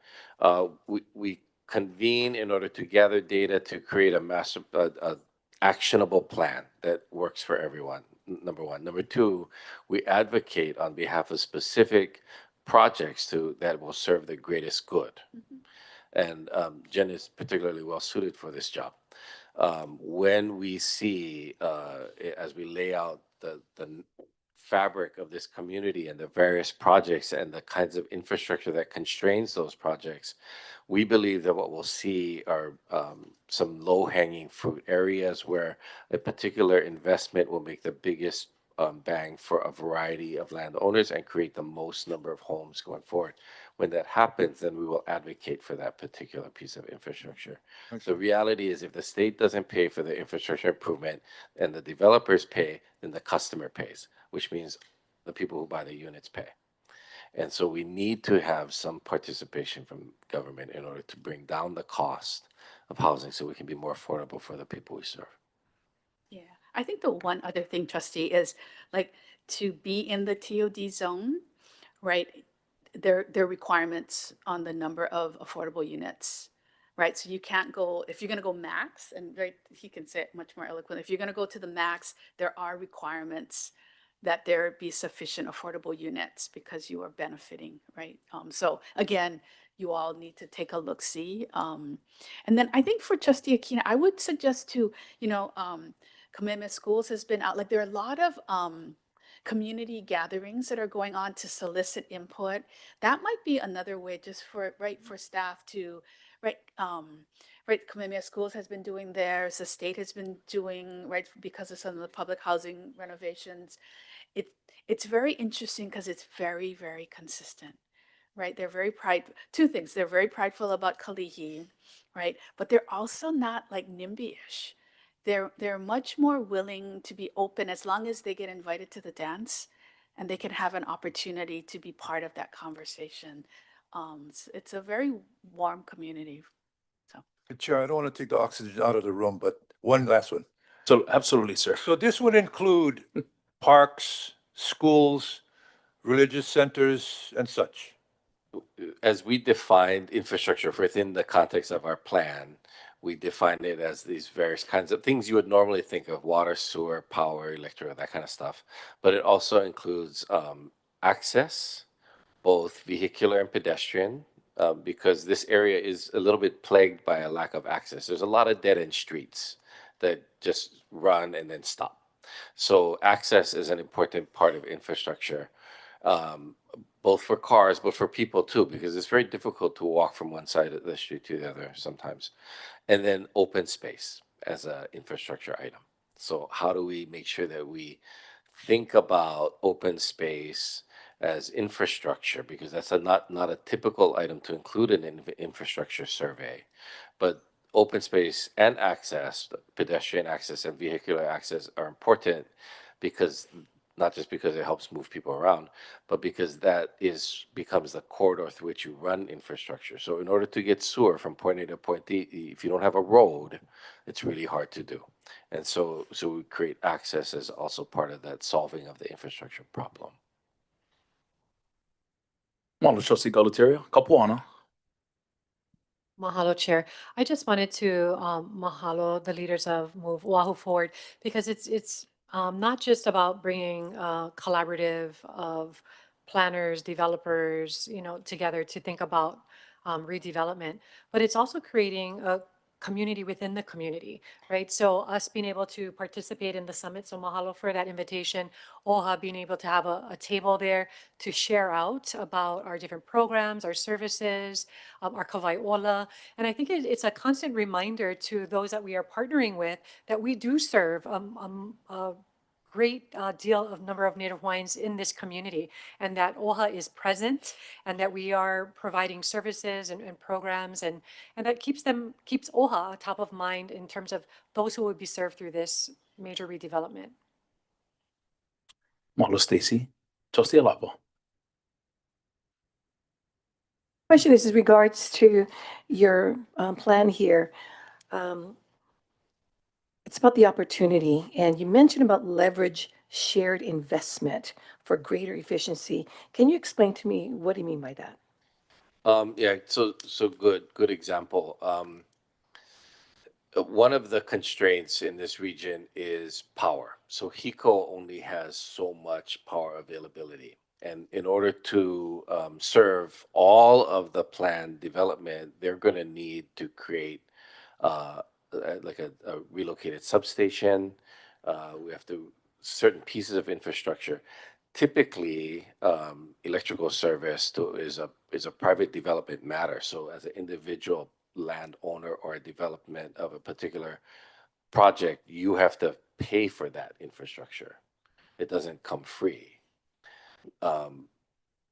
Speaker 7: we convene in order to gather data to create a actionable plan that works for everyone. Number one. Number two, we advocate on behalf of specific projects that will serve the greatest good. And Jen is particularly well suited for this job. When we see, as we lay out the fabric of this community and the various projects and the kinds of infrastructure that constrains those projects, we believe that what we'll see are some low-hanging fruit areas where a particular investment will make the biggest bang for a variety of landowners and create the most number of homes going forward. When that happens, then we will advocate for that particular piece of infrastructure. The reality is, if the state doesn't pay for the infrastructure improvement and the developers pay, then the customer pays, which means the people who buy the units pay. And so we need to have some participation from government in order to bring down the cost of housing so we can be more affordable for the people we serve.
Speaker 6: Yeah, I think the one other thing, trustee, is like to be in the TOD zone, right? There are requirements on the number of affordable units, right? So you can't go, if you're going to go max, and right, he can say it much more eloquently, if you're going to go to the max, there are requirements that there be sufficient affordable units because you are benefiting, right? So again, you all need to take a look-see. And then I think for Trustee Aquino, I would suggest to, Commitment Schools has been out, like there are a lot of community gatherings that are going on to solicit input. That might be another way just for staff to, Commitment Schools has been doing theirs, the state has been doing, because of some of the public housing renovations. It's very interesting because it's very, very consistent, right? They're very two things. They're very prideful about Kalihi, right? But they're also not like NIMBY-ish. They're much more willing to be open as long as they get invited to the dance and they can have an opportunity to be part of that conversation. It's a very warm community. So,
Speaker 10: Chair, I don't want to take the oxygen out of the room, but one last one.
Speaker 1: So absolutely, sir.
Speaker 10: So this would include parks, schools, religious centers, and such.
Speaker 7: As we defined infrastructure within the context of our plan, we defined it as these various kinds of things you would normally think of: water, sewer, power, electric, that kind of stuff. But it also includes access, both vehicular and pedestrian, because this area is a little bit plagued by a lack of access. There's a lot of dead-end streets that just run and then stop. So access is an important part of infrastructure, um, both for cars, but for people too, because it's very difficult to walk from one side of the street to the other sometimes. And then open space as an infrastructure item. So how do we make sure that we think about open space as infrastructure? Because that's not a typical item to include in an infrastructure survey, but open space and access, pedestrian access and vehicular access are important because not just because it helps move people around, but because that becomes the corridor through which you run infrastructure. So in order to get sewer from point A to point B, if you don't have a road, it's really hard to do. And so we create access as also part of that solving of the infrastructure problem.
Speaker 1: Mahalo, Trustee Galatario. Kapuana.
Speaker 4: Mahalo, Chair. I just wanted to mahalo the leaders of Move Oahu Forward because it's not just about bringing collaborative of planners, developers, together to think about redevelopment, but it's also creating a community within the community, right? So us being able to participate in the summit, so mahalo for that invitation, OHA being able to have a table there to share out about our different programs, our services, our kawaiʻola. And I think it's a constant reminder to those that we are partnering with that we do serve a great deal of number of Native Hawaiians in this community, and that OHA is present, and that we are providing services and programs, and that keeps OHA top of mind in terms of those who would be served through this major redevelopment.
Speaker 1: Mahalo, Stacy. Trustee Alapo.
Speaker 11: Question is in regards to your plan here. It's about the opportunity, and you mentioned about leverage shared investment for greater efficiency. Can you explain to me what do you mean by that?
Speaker 7: Yeah, so good example. One of the constraints in this region is power. So HECO only has so much power availability. And in order to serve all of the planned development, they're going to need to create like a relocated substation. We have to certain pieces of infrastructure. Typically, electrical service is a private development matter. So as an individual landowner or a development of a particular project, you have to pay for that infrastructure. It doesn't come free.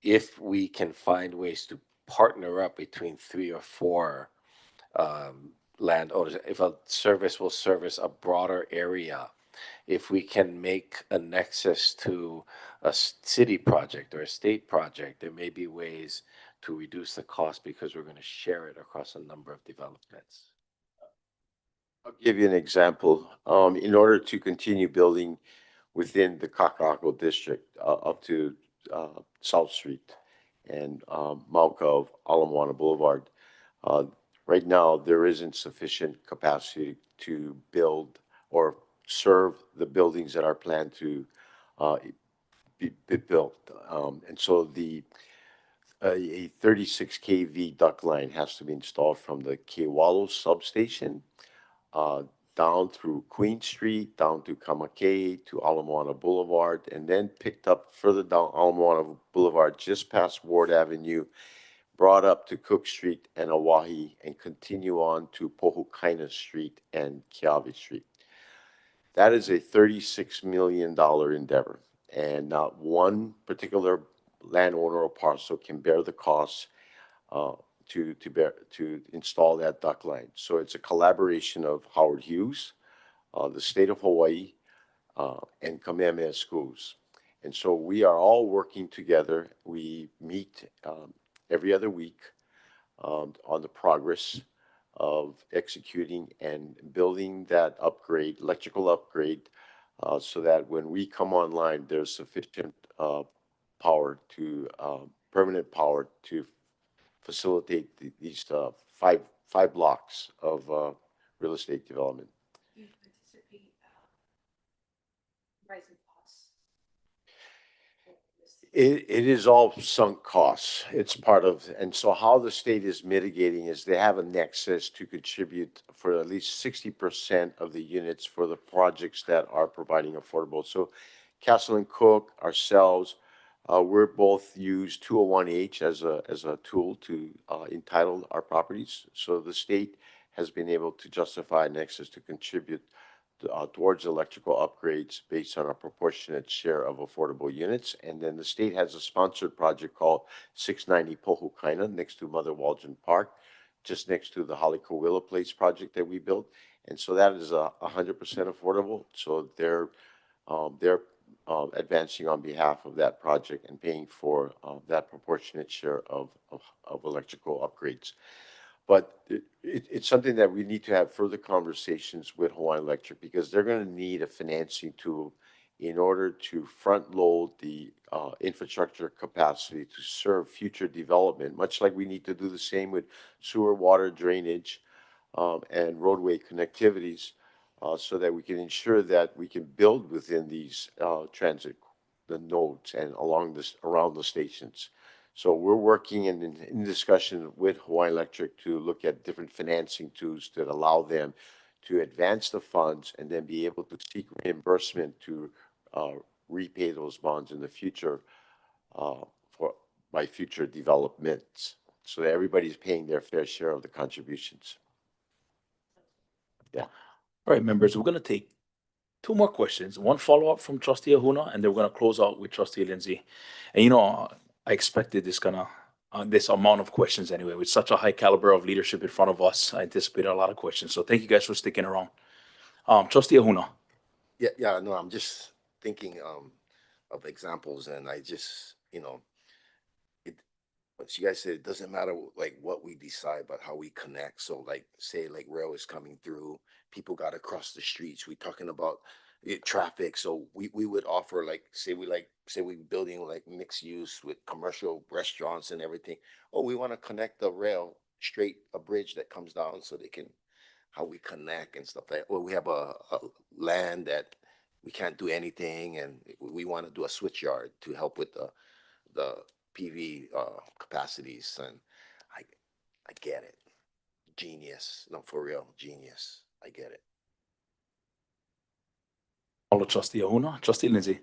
Speaker 7: If we can find ways to partner up between 3 or 4 landowners, if a service will service a broader area, if we can make a nexus to a city project or a state project, there may be ways to reduce the cost because we're going to share it across a number of developments.
Speaker 5: I'll give you an example. In order to continue building within the Kaka'ako district up to South Street and Mauka of Ala Moana Boulevard, right now there isn't sufficient capacity to build or serve the buildings that are planned to be built. And so a 36 kV duct line has to be installed from the Kewalo substation down through Queen Street, down to Kamakei, to Ala Moana Boulevard, and then picked up further down Ala Moana Boulevard, just past Ward Avenue, brought up to Cook Street and Oahe, and continue on to Pohukaina Street and Keawe Street. That is a $36 million endeavor, and not one particular landowner or parcel can bear the costs to install that duct line. So it's a collaboration of Howard Hughes, the state of Hawaii, and Kamehameha Schools. And so we are all working together. We meet every other week on the progress of executing and building that upgrade, electrical upgrade, so that when we come online, there's sufficient power to permanent power to facilitate these five blocks of real estate development.
Speaker 11: Do you anticipate rising costs?
Speaker 5: It is all sunk costs. It's part of, and so how the state is mitigating is they have a nexus to contribute for at least 60% of the units for the projects that are providing affordable. So Castle and Cook, ourselves, we're both use 201H as a tool to entitle our properties. So the state has been able to justify a nexus to contribute towards electrical upgrades based on a proportionate share of affordable units. And then the state has a sponsored project called 690 Pohukaina next to Mother Waldron Park, just next to the Holly Kawila Place project that we built. And so that is 100% affordable. So they're advancing on behalf of that project and paying for that proportionate share of electrical upgrades. But it's something that we need to have further conversations with Hawaiian Electric because they're going to need a financing tool in order to front load the infrastructure capacity to serve future development, much like we need to do the same with sewer, water, drainage, and roadway connectivities, so that we can ensure that we can build within these the nodes and around the stations. So we're working in discussion with Hawaiian Electric to look at different financing tools that allow them to advance the funds and then be able to seek reimbursement to repay those bonds in the future by future developments, so that everybody's paying their fair share of the contributions. Yeah.
Speaker 1: All right, members, we're going to take two more questions. One follow-up from Trustee Ahuna, and then we're going to close out with Trustee Lindsay. And I expected this amount of questions anyway. With such a high caliber of leadership in front of us, I anticipated a lot of questions. So thank you guys for sticking around. Trustee Ahuna.
Speaker 9: Yeah, no, I'm just thinking of examples, and I just, what you guys said, it doesn't matter like what we decide, but how we connect. So like, say like rail is coming through, people got to cross the streets. We talking about traffic. So we would offer say we building like mixed use with commercial restaurants and everything. Oh, we want to connect the rail straight, a bridge that comes down so they can, how we connect and stuff like that. Or we have a land that we can't do anything and we want to do a switch yard to help with the PV capacities, and I get it. Genius. No, for real, genius. I get it.
Speaker 1: Hello, Trustee Ahuna. Trustee Lindsay.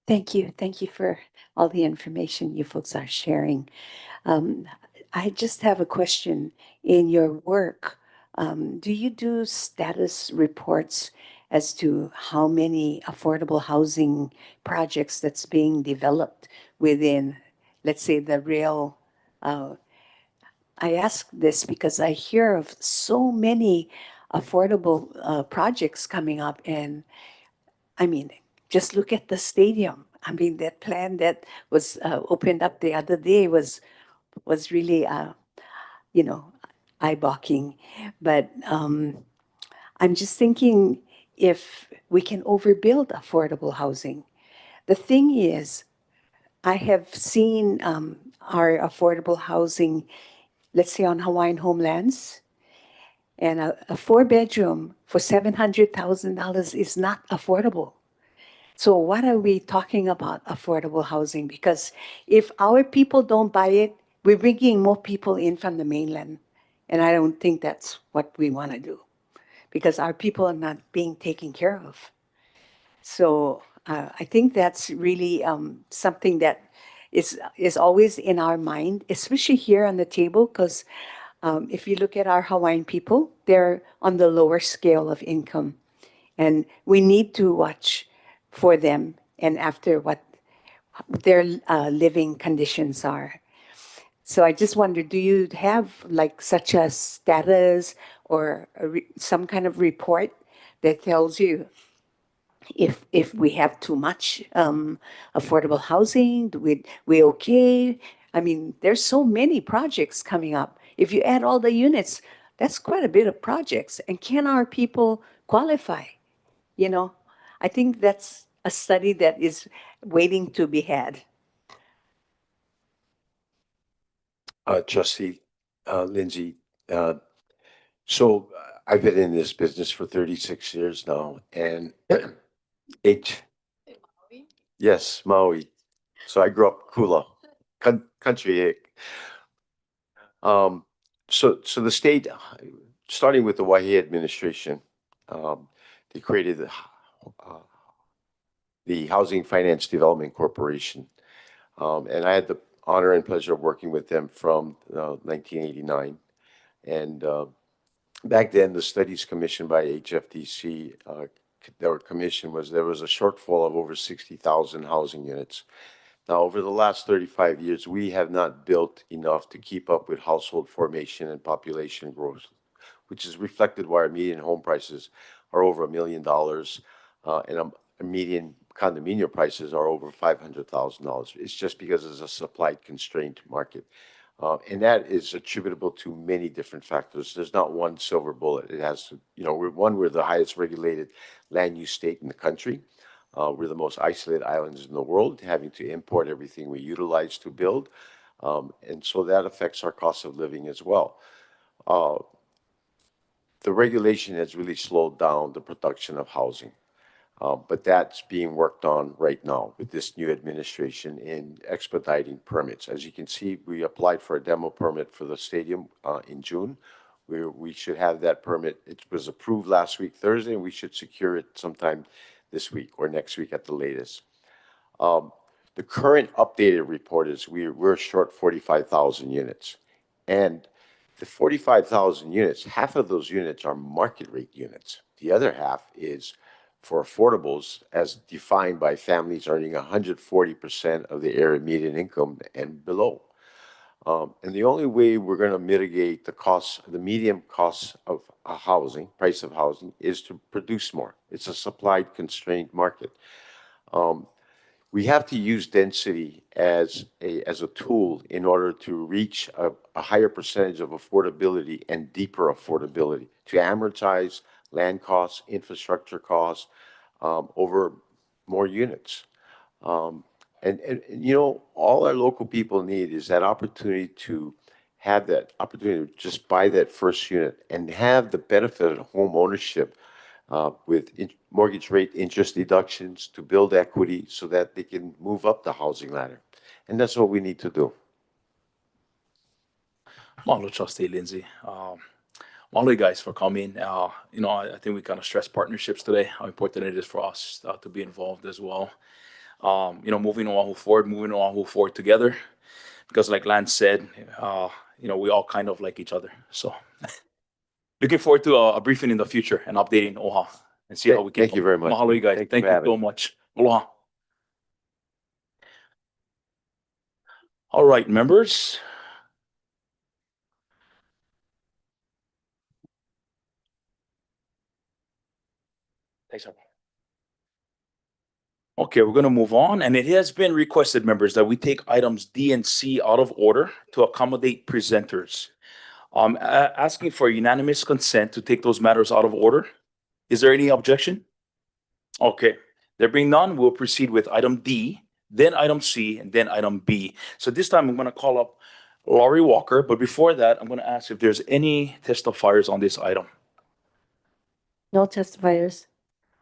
Speaker 12: Thank you. Thank you for all the information you folks are sharing. I just have a question. In your work, do you do status reports as to how many affordable housing projects that's being developed within, let's say, the rail? I ask this because I hear of so many affordable projects coming up, and I mean, just look at the stadium. I mean, that plan that was opened up the other day was really, eye-balking. But I'm just thinking if we can overbuild affordable housing. The thing is, I have seen our affordable housing, let's say on Hawaiian homelands, and a four-bedroom for $700,000 is not affordable. So what are we talking about affordable housing? Because if our people don't buy it, we're bringing more people in from the mainland. And I don't think that's what we want to do because our people are not being taken care of. So I think that's really something that is always in our mind, especially here on the table, because if you look at our Hawaiian people, they're on the lower scale of income. And we need to watch for them and after what their living conditions are. So I just wonder, do you have like such a status or some kind of report that tells you if we have too much affordable housing, we okay? I mean, there's so many projects coming up. If you add all the units, that's quite a bit of projects. And can our people qualify? I think that's a study that is waiting to be had.
Speaker 5: Trustee Lindsay, so I've been in this business for 36 years now, and it Yes, Maui. So I grew up Kula, country. So the state, starting with the Waihe administration, they created the Housing Finance Development Corporation. And I had the honor and pleasure of working with them from 1989. And back then, the studies commissioned by HFDC, their commission was there was a shortfall of over 60,000 housing units. Now, over the last 35 years, we have not built enough to keep up with household formation and population growth, which is reflected why our median home prices are over $1 million, and a median condominium prices are over $500,000. It's just because it's a supply constrained market. And that is attributable to many different factors. There's not one silver bullet. It has to, we're the highest regulated land use state in the country. We're the most isolated islands in the world, having to import everything we utilize to build. And so that affects our cost of living as well. The regulation has really slowed down the production of housing. But that's being worked on right now with this new administration in expediting permits. As you can see, we applied for a demo permit for the stadium in June. We should have that permit. It was approved last week, Thursday, and we should secure it sometime this week or next week at the latest. The current updated report is we're short 45,000 units. And the 45,000 units, half of those units are market rate units. The other half is for affordables as defined by families earning 140% of the area median income and below. And the only way we're going to mitigate the costs, the medium costs of housing, price of housing, is to produce more. It's a supply constrained market. We have to use density as a tool in order to reach a higher percentage of affordability and deeper affordability, to amortize land costs, infrastructure costs over more units. And all our local people need is that opportunity to have that opportunity to just buy that first unit and have the benefit of home ownership with mortgage rate interest deductions to build equity so that they can move up the housing ladder. And that's what we need to do.
Speaker 1: Mahalo, Trustee Lindsay. Mahalo, you guys, for coming. I think we kind of stress partnerships today, how important it is for us to be involved as well. Moving Oahu forward together. Because like Lance said, we all kind of like each other. So looking forward to a briefing in the future and updating OHA and see how we can.
Speaker 5: Thank you very much.
Speaker 1: Mahalo, you guys. Thank you so much. Aloha. All right, members. Thanks, everyone. Okay, we're going to move on. And it has been requested, members, that we take items D and C out of order to accommodate presenters. Asking for unanimous consent to take those matters out of order. Is there any objection? Okay, there being none, we'll proceed with item D, then item C, and then item B. So this time I'm going to call up Laurie Walker, but before that, I'm going to ask if there's any testifiers on this item.
Speaker 2: No testifiers.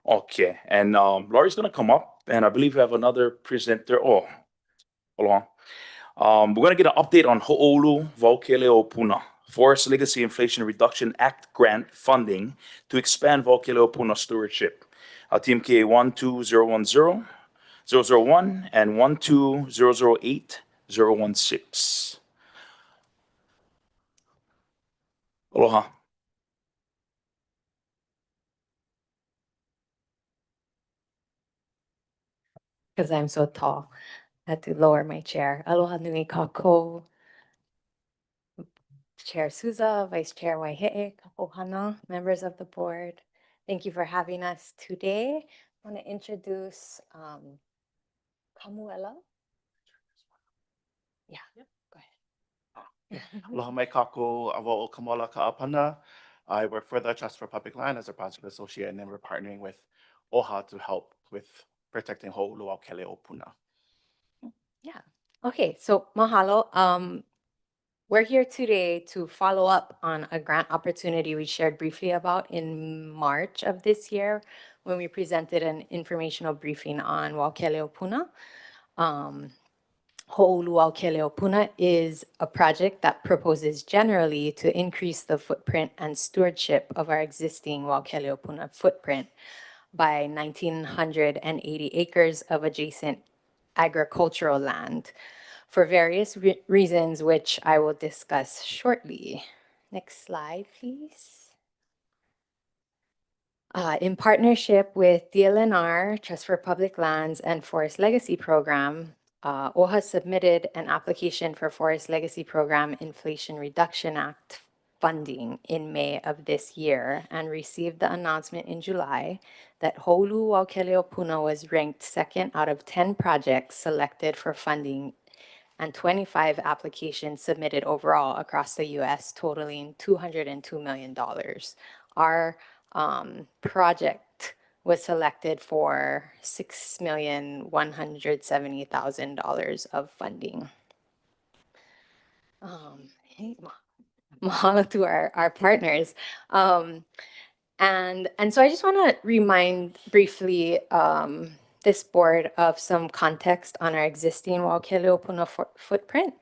Speaker 1: Okay, and Laurie's going to come up, and I believe we have another presenter. Oh, hold on. We're going to get an update on oulu Kele o Puna, Forest Legacy Inflation Reduction Act grant funding to expand Kele o Puna stewardship. TMK 12010, 001, and 12008, 016. Aloha.
Speaker 13: Because I'm so tall, I had to lower my chair. Aloha nui kako. Chair Souza, Vice Chair Waihe'e, Kapohana, members of the board. Thank you for having us today. I want to introduce Kamuela. Yeah, go ahead.
Speaker 14: Aloha mai kako, avo o Kamala Ka'apana. I work for the Trust for Public Land as a project associate, and then we're partnering with OHA to help with protecting Ho'oluau Kele o Puna.
Speaker 13: Yeah. Okay. So mahalo. We're here today to follow up on a grant opportunity we shared briefly about in March of this year when we presented an informational briefing on Kele, Puna. Oulu Kele, Puna is a project that proposes generally to increase the footprint and stewardship of our existing Kele, Puna footprint by 1,980 acres of adjacent agricultural land for various reasons, which I will discuss shortly. Next slide, please. In partnership with DLNR, Trust for Public Lands, and Forest Legacy Program, OHA submitted an application for Forest Legacy Program Inflation Reduction Act funding in May of this year and received the announcement in July that Oulu Kele, Puna was ranked second out of 10 projects selected for funding and 25 applications submitted overall across the U.S., totaling $202 million. Our project was selected for $6,170,000 of funding. Mahalo to our partners. And so I just want to remind briefly this board of some context on our existing Kele, Puna footprint.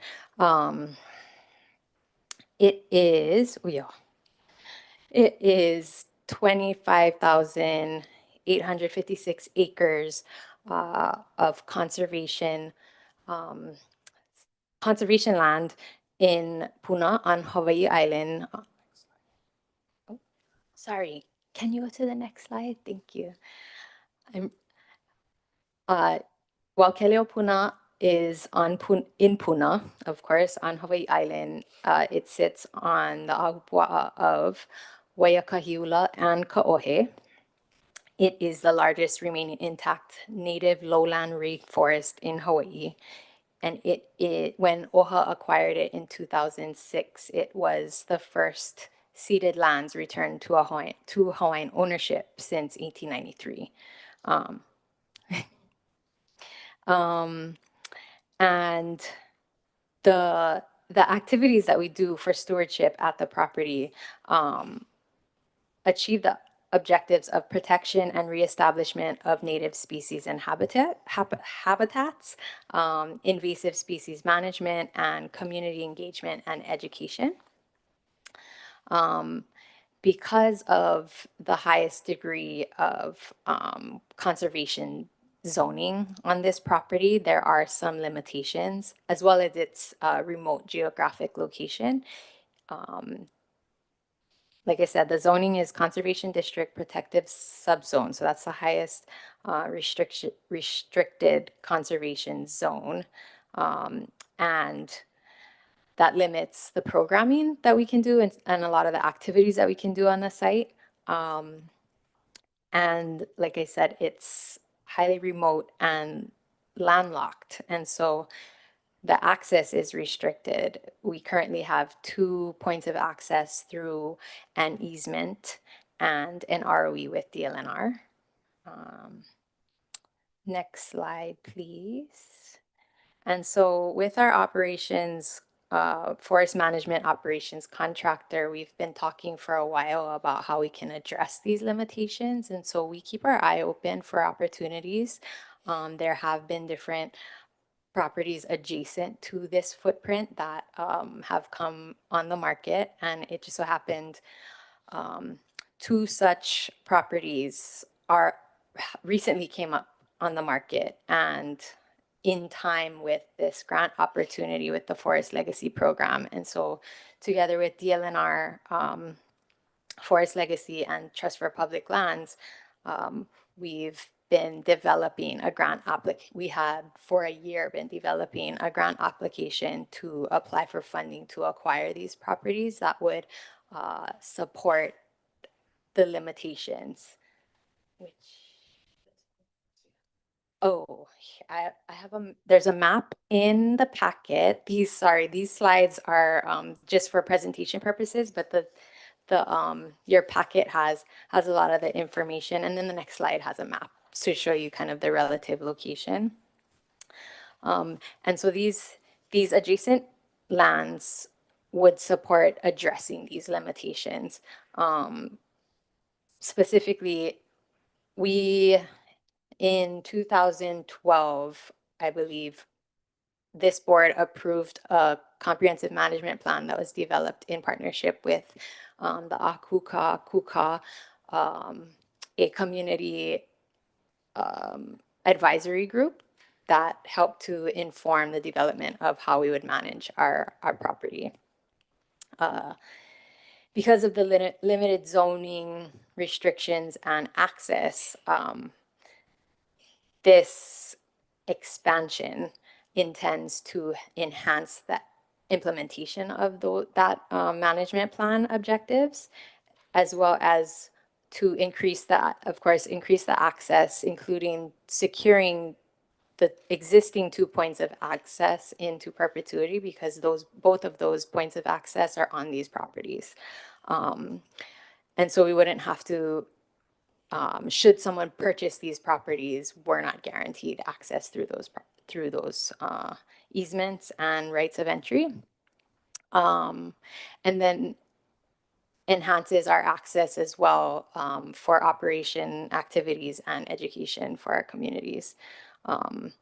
Speaker 13: It is 25,856 acres of conservation land in Puna on Hawaii Island. Oh, sorry, can you go to the next slide? Thank you. Kele, Puna is in Puna, of course, on Hawaii Island. It sits on the ahupua'a of Waiakahiula and Ka'ohe. It is the largest remaining intact native lowland rainforest in Hawaii. And when OHA acquired it in 2006, it was the first ceded lands returned to Hawaiian ownership since 1893. And the activities that we do for stewardship at the property achieve the objectives of protection and reestablishment of native species and habitats, invasive species management, and community engagement and education. Because of the highest degree of conservation zoning on this property, there are some limitations, as well as its remote geographic location. Like I said, the zoning is Conservation District Protective Subzone, so that's the highest restricted conservation zone. And that limits the programming that we can do and a lot of the activities that we can do on the site. And like I said, it's highly remote and landlocked. And so the access is restricted. We currently have 2 points of access through an easement and an ROE with DLNR. Next slide, please. And so with our operations, forest management operations contractor, we've been talking for a while about how we can address these limitations. And so we keep our eye open for opportunities. There have been different properties adjacent to this footprint that have come on the market. And it just so happened 2 such properties recently came up on the market and in time with this grant opportunity with the Forest Legacy Program. And so together with DLNR, Forest Legacy, and Trust for Public Lands, we've been developing a grant application. We had for a year been developing a grant application to apply for funding to acquire these properties that would support the limitations. I have there's a map in the packet. These slides are just for presentation purposes, but your packet has a lot of the information, and then the next slide has a map to show you kind of the relative location. And so these adjacent lands would support addressing these limitations. Specifically, we, in 2012, I believe, this board approved a comprehensive management plan that was developed in partnership with the Akuka Kuka, a community advisory group that helped to inform the development of how we would manage our property. Because of the limited zoning restrictions and access, this expansion intends to enhance the implementation of that management plan objectives, as well as to increase that, of course, increase the access, including securing the existing 2 points of access into perpetuity, because both of those points of access are on these properties. And so we wouldn't have to, should someone purchase these properties, we're not guaranteed access through those easements and rights of entry. And then enhances our access as well for operation activities and education for our communities. And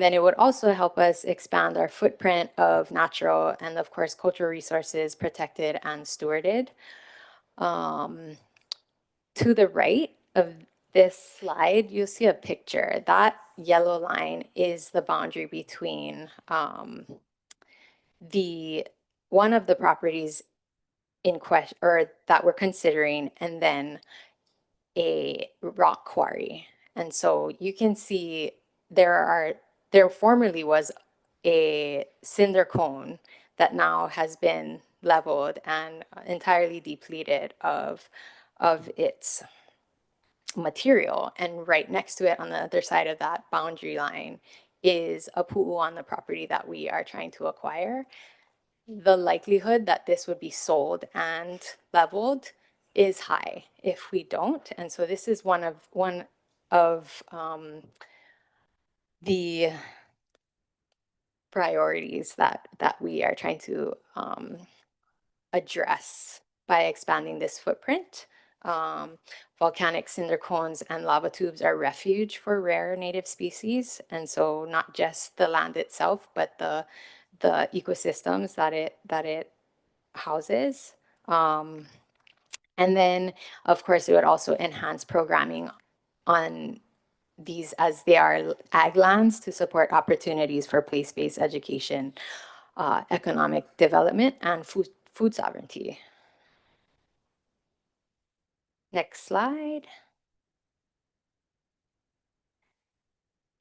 Speaker 13: then it would also help us expand our footprint of natural and, of course, cultural resources protected and stewarded. To the right of this slide, you'll see a picture. That yellow line is the boundary between one of the properties in question, or that we're considering, and then a rock quarry. And so you can see there formerly was a cinder cone that now has been leveled and entirely depleted of its material. And right next to it on the other side of that boundary line is a pu'u on the property that we are trying to acquire. The likelihood that this would be sold and leveled is high if we don't. And so this is one of the priorities that we are trying to address by expanding this footprint. Volcanic cinder cones and lava tubes are refuge for rare native species. And so not just the land itself, but the ecosystems that it houses. And then, of course, it would also enhance programming on these, as they are ag lands, to support opportunities for place-based education, economic development, and food sovereignty. Next slide.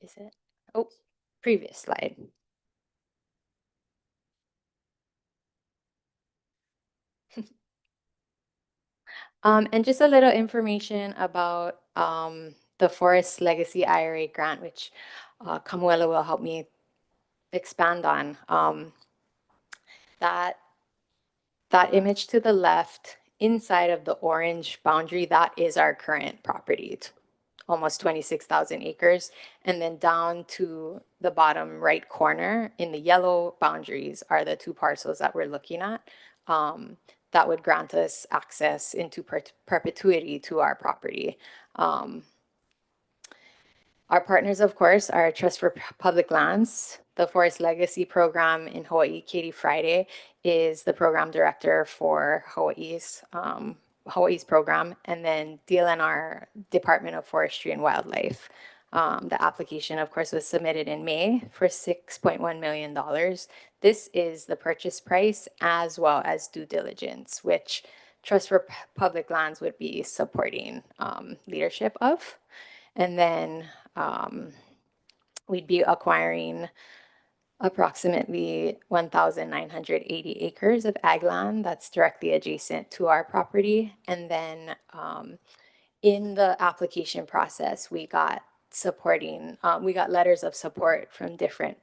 Speaker 13: Is it? Oh, previous slide. And just a little information about the Forest Legacy IRA grant, which Kamuela will help me expand on. That image to the left, inside of the orange boundary, that is our current property. It's almost 26,000 acres. And then down to the bottom right corner in the yellow boundaries are the 2 parcels that we're looking at. That would grant us access into perpetuity to our property. Our partners, of course, are Trust for Public Lands. The Forest Legacy Program in Hawaii, Katie Friday, is the program director for Hawaii's program, and then DLNR, Department of Forestry and Wildlife. The application, of course, was submitted in May for $6.1 million. This is the purchase price as well as due diligence, which Trust for Public Lands would be supporting leadership of. And then we'd be acquiring approximately 1,980 acres of ag land that's directly adjacent to our property. And then in the application process, we got letters of support from different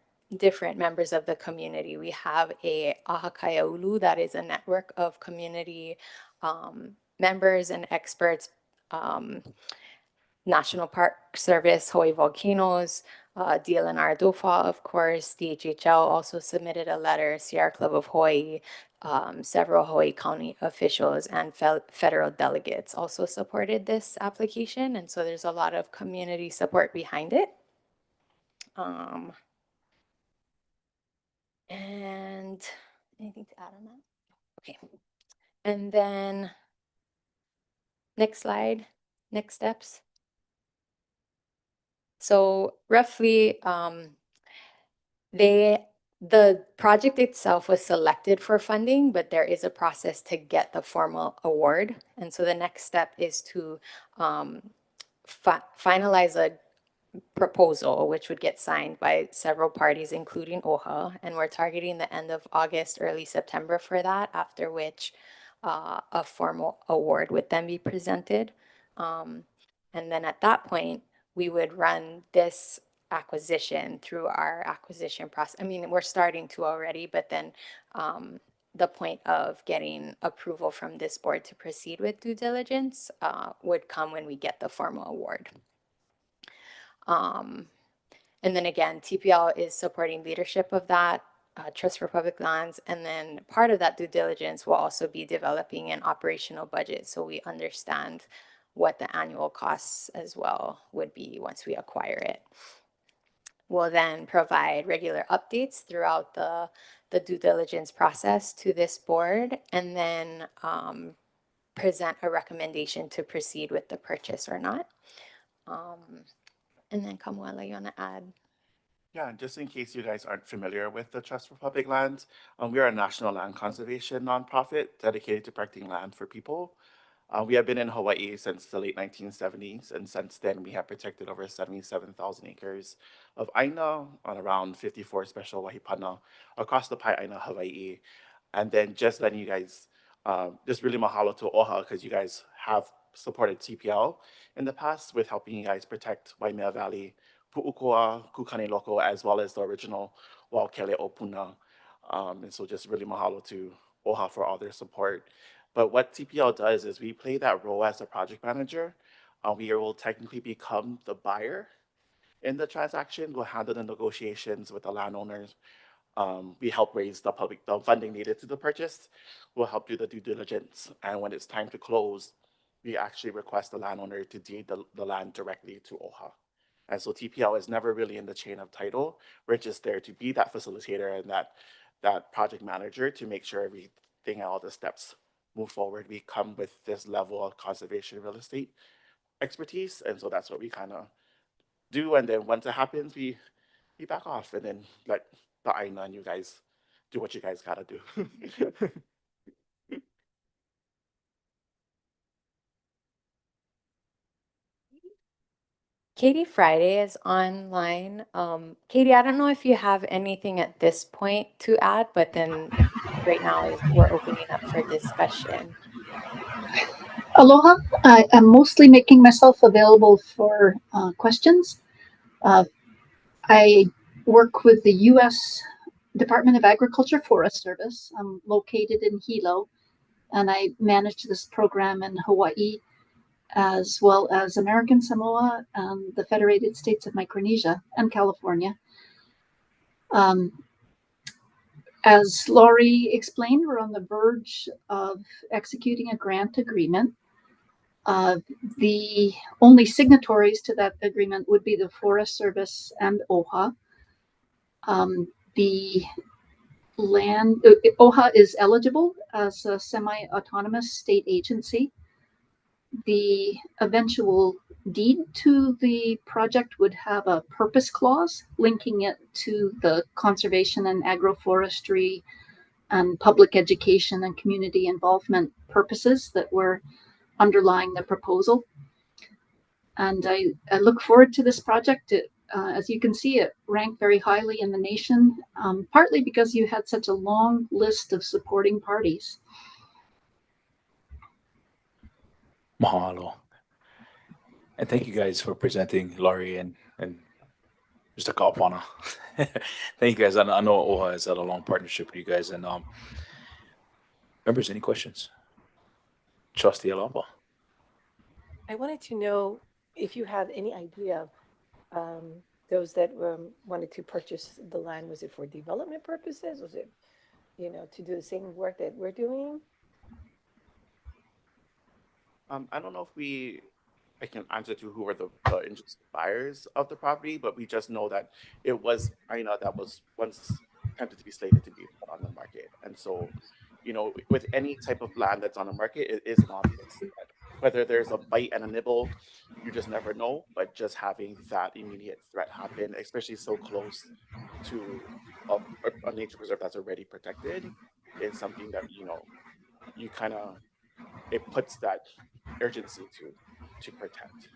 Speaker 13: members of the community. We have a Ahakaya Oulu, that is a network of community members and experts, National Park Service, Hawaii Volcanoes, DLNR DOFA, of course, DHHL also submitted a letter, Sierra Club of Hawaii, several Hawaii County officials and federal delegates also supported this application. And so there's a lot of community support behind it. And anything to add on that? Okay. And then next slide, next steps. So roughly, the project itself was selected for funding, but there is a process to get the formal award. And so the next step is to finalize a proposal, which would get signed by several parties, including OHA. And we're targeting the end of August, early September for that, after which a formal award would then be presented. And then at that point, we would run this acquisition through our acquisition process. I mean, we're starting to already, but then the point of getting approval from this board to proceed with due diligence would come when we get the formal award. And then again, TPL is supporting leadership of that, Trust for Public Lands, and then part of that due diligence will also be developing an operational budget so we understand what the annual costs as well would be once we acquire it. We'll then provide regular updates throughout the due diligence process to this board, and then present a recommendation to proceed with the purchase or not. And then Kamuela, you want to add?
Speaker 14: Yeah, and just in case you guys aren't familiar with the Trust for Public Lands, we are a national land conservation nonprofit dedicated to protecting land for people. We have been in Hawaii since the late 1970s, and since then we have protected over 77,000 acres of aina on around 54 special wahipana across the Pai'aina, Hawaii. And then just letting you guys, just really mahalo to OHA because you guys have supported TPL in the past with helping you guys protect Waimea Valley, Pu'uko'a, Kukani Loko, as well as the original Wao Kele o Puna. And so just really mahalo to OHA for all their support. But what TPL does is we play that role as a project manager. We will technically become the buyer in the transaction. We'll handle the negotiations with the landowners. We help raise the funding needed to the purchase. We'll help do the due diligence. And when it's time to close, we actually request the landowner to deed the land directly to OHA. And so TPL is never really in the chain of title. We're just there to be that facilitator and that project manager to make sure everything, all the steps move forward. We come with this level of conservation real estate expertise. And so that's what we kind of do. And then once it happens, we back off and then let the aina and you guys do what you guys gotta do.
Speaker 13: Katie Friday is online. Katie, I don't know if you have anything at this point to add, but then right now we're opening up for discussion.
Speaker 15: Aloha. I am mostly making myself available for questions. I work with the U.S. Department of Agriculture Forest Service. I'm located in Hilo, and I manage this program in Hawaii, as well as American Samoa and the Federated States of Micronesia and California. As Laurie explained, we're on the verge of executing a grant agreement. The only signatories to that agreement would be the Forest Service and OHA. The land, OHA is eligible as a semi-autonomous state agency. The eventual deed to the project would have a purpose clause linking it to the conservation and agroforestry and public education and community involvement purposes that were underlying the proposal. And I look forward to this project. As you can see, it ranked very highly in the nation, partly because you had such a long list of supporting parties.
Speaker 1: Mahalo. And thank you guys for presenting, Laurie and Mr. Kaupana. Thank you guys. I know OHA has had a long partnership with you guys. And members, any questions? Trustee Alapa.
Speaker 11: I wanted to know if you have any idea, those that wanted to purchase the land, was it for development purposes? Was it to do the same work that we're doing?
Speaker 14: I don't know if I can answer to who were the interested buyers of the property, but we just know that it was Aina that was once attempted to be slated to be put on the market. And so, with any type of land that's on the market, it is an obvious threat. Whether there's a bite and a nibble, you just never know. But just having that immediate threat happen, especially so close to a nature preserve that's already protected, is something that, you kind of, it puts that urgency to protect.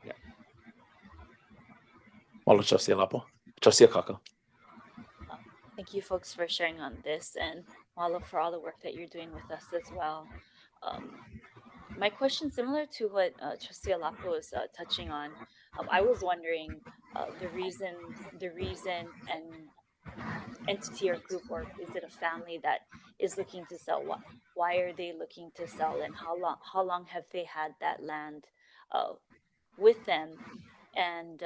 Speaker 14: Yeah.
Speaker 1: Malo Trustee Lapo. Trustee Akaka.
Speaker 8: Thank you folks for sharing on this, and Malo for all the work that you're doing with us as well. My question, similar to what Trustee Alapo was touching on, I was wondering the reason and entity or group, or is it a family that is looking to sell? Why are they looking to sell, and how long have they had that land with them? And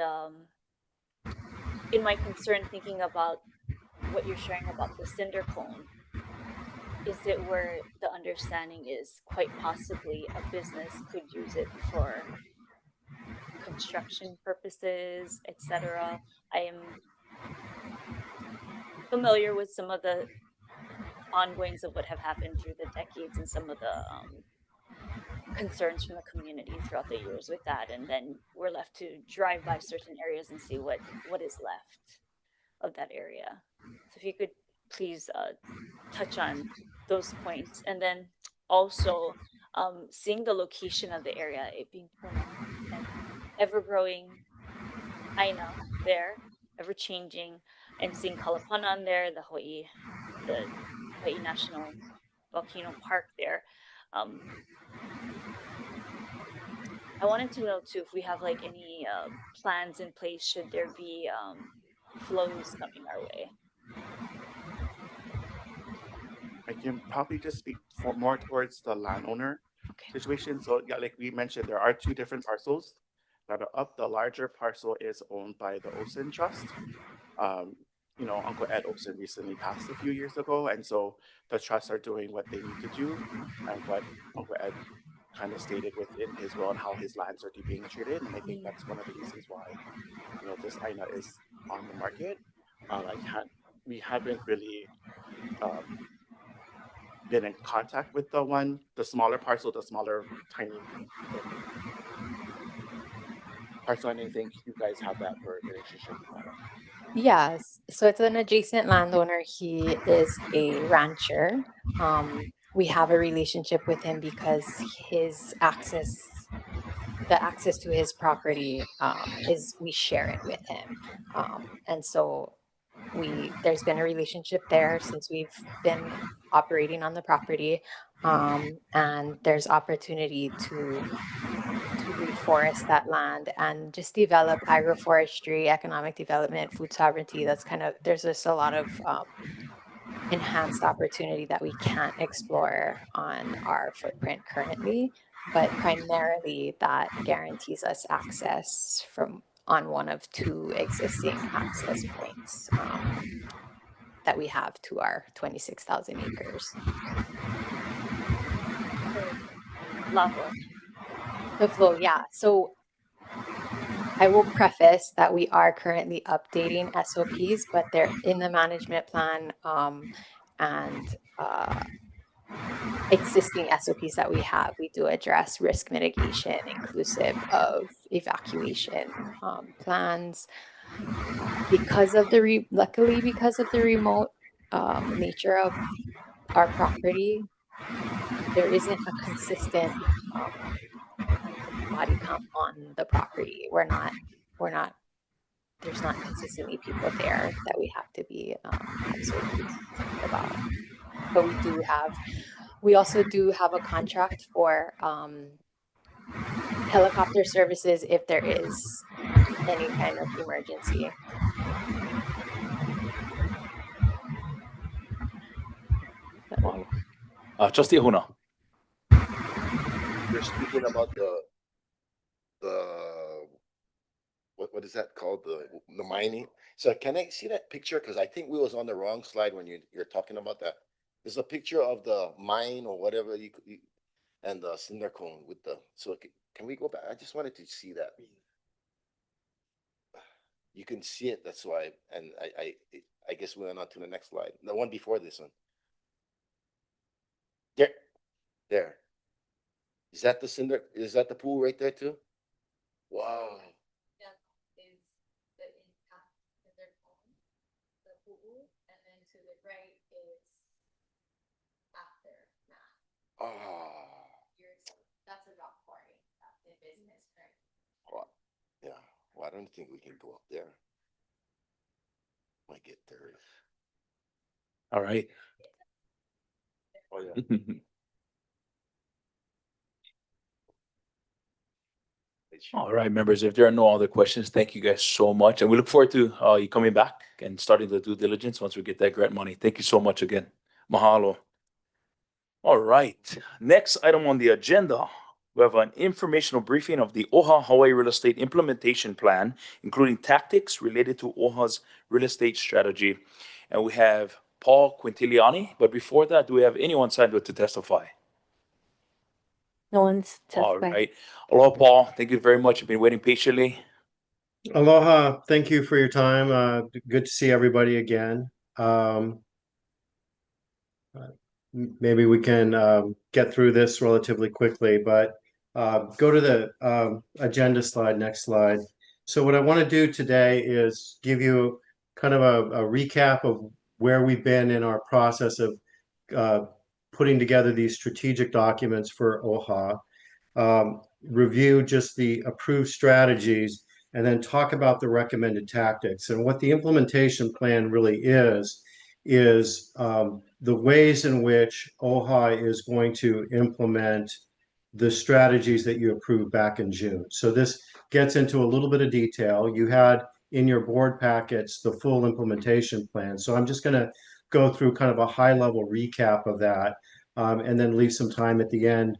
Speaker 8: in my concern, thinking about what you're sharing about the cinder cone, is it where the understanding is quite possibly a business could use it for construction purposes, etc.? I am familiar with some of the ongoings of what have happened through the decades and some of the concerns from the community throughout the years with that, and then we're left to drive by certain areas and see what is left of that area. So if you could please touch on those points, and then also seeing the location of the area, it being Puna and ever growing Aina there, ever changing, and seeing Kalapanan there, the Hawaii National Volcano Park there. I wanted to know too if we have like any plans in place should there be flows coming our way.
Speaker 14: I can probably just speak more towards the landowner situation. So yeah, like we mentioned, there are two different parcels that are up. The larger parcel is owned by the Olsen Trust. Uncle Ed Olsen recently passed a few years ago, and so the trusts are doing what they need to do, and what Uncle Ed kind of stated within his will and how his lands are being treated. And I think that's one of the reasons why, this Aina is on the market. We haven't really been in contact with the smaller parcel, the smaller tiny parcel. And I think you guys have that relationship with that.
Speaker 13: Yes, so it's an adjacent landowner. He is a rancher. We have a relationship with him because the access to his property is we share it with him, and so there's been a relationship there since we've been operating on the property, and there's opportunity to reforest that land and just develop agroforestry, economic development, food sovereignty. There's just a lot of enhanced opportunity that we can't explore on our footprint currently, but primarily that guarantees us access on one of two existing access points that we have to our 26,000 acres.
Speaker 8: Lava.
Speaker 13: The flow, yeah. So I will preface that we are currently updating SOPs, but they're in the management plan and existing SOPs that we have. We do address risk mitigation, inclusive of evacuation plans. Luckily, because of the remote nature of our property, there isn't a consistent body count on the property. There's not consistently people there that we have to be absolutely about. But we also do have a contract for helicopter services if there is any kind of emergency.
Speaker 1: Trustee Huna.
Speaker 9: You're speaking about the what is that called? The mining. So can I see that picture? Because I think we was on the wrong slide when you're talking about that. there's a picture of the mine or whatever and the cinder cone with the, so can we go back? I just wanted to see that. You can see it, that's why, and I guess we went on to the next slide, the one before this one. There. Is that the cinder, is that the pool right there too? Wow.
Speaker 4: That is the impact cinder cone, the pool, and then to the right is aftermath. That's a rock quarry, that's the business, right?
Speaker 9: Well, yeah, well, I don't think we can go up there. Might get dirty.
Speaker 1: All right.
Speaker 9: Oh, yeah.
Speaker 1: All right, members, if there are no other questions, thank you guys so much. And we look forward to you coming back and starting the due diligence once we get that grant money. Thank you so much again. Mahalo. All right, next item on the agenda, we have an informational briefing of the OHA Hawaii Real Estate Implementation Plan, including tactics related to OHA's real estate strategy. And we have Paul Quintiliani, but before that, do we have anyone signed up to testify?
Speaker 2: No one's
Speaker 1: All
Speaker 2: testified.
Speaker 1: right. Aloha, Paul. Thank you very much. You've been waiting patiently.
Speaker 16: Aloha. Thank you for your time. Good to see everybody again. Maybe we can get through this relatively quickly, but go to the agenda slide, next slide. So what I want to do today is give you kind of a recap of where we've been in our process of putting together these strategic documents for OHA, review just the approved strategies, and then talk about the recommended tactics. And what the implementation plan really is the ways in which OHA is going to implement the strategies that you approved back in June. So this gets into a little bit of detail. You had in your board packets the full implementation plan. So I'm just going to go through kind of a high-level recap of that, and then leave some time at the end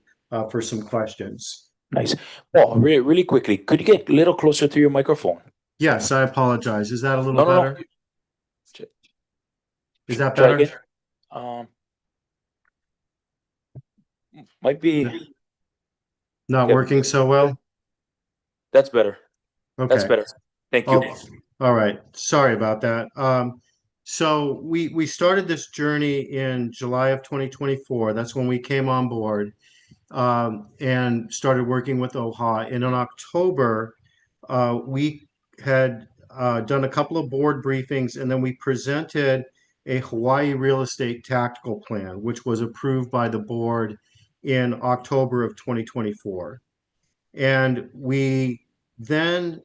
Speaker 16: for some questions.
Speaker 1: Nice. Paul, really quickly, could you get a little closer to your microphone?
Speaker 16: Yes, I apologize. Is that a little
Speaker 1: No.
Speaker 16: better? Is that
Speaker 1: Try
Speaker 16: better?
Speaker 1: again. Might be
Speaker 16: not working so well.
Speaker 1: That's better.
Speaker 16: Okay.
Speaker 1: That's better. Thank you.
Speaker 16: Oh, all right. Sorry about that. So we started this journey in July of 2024. That's when we came on board, and started working with OHA. And in October, we had done a couple of board briefings, and then we presented a Hawaii real estate tactical plan, which was approved by the board in October of 2024. And we then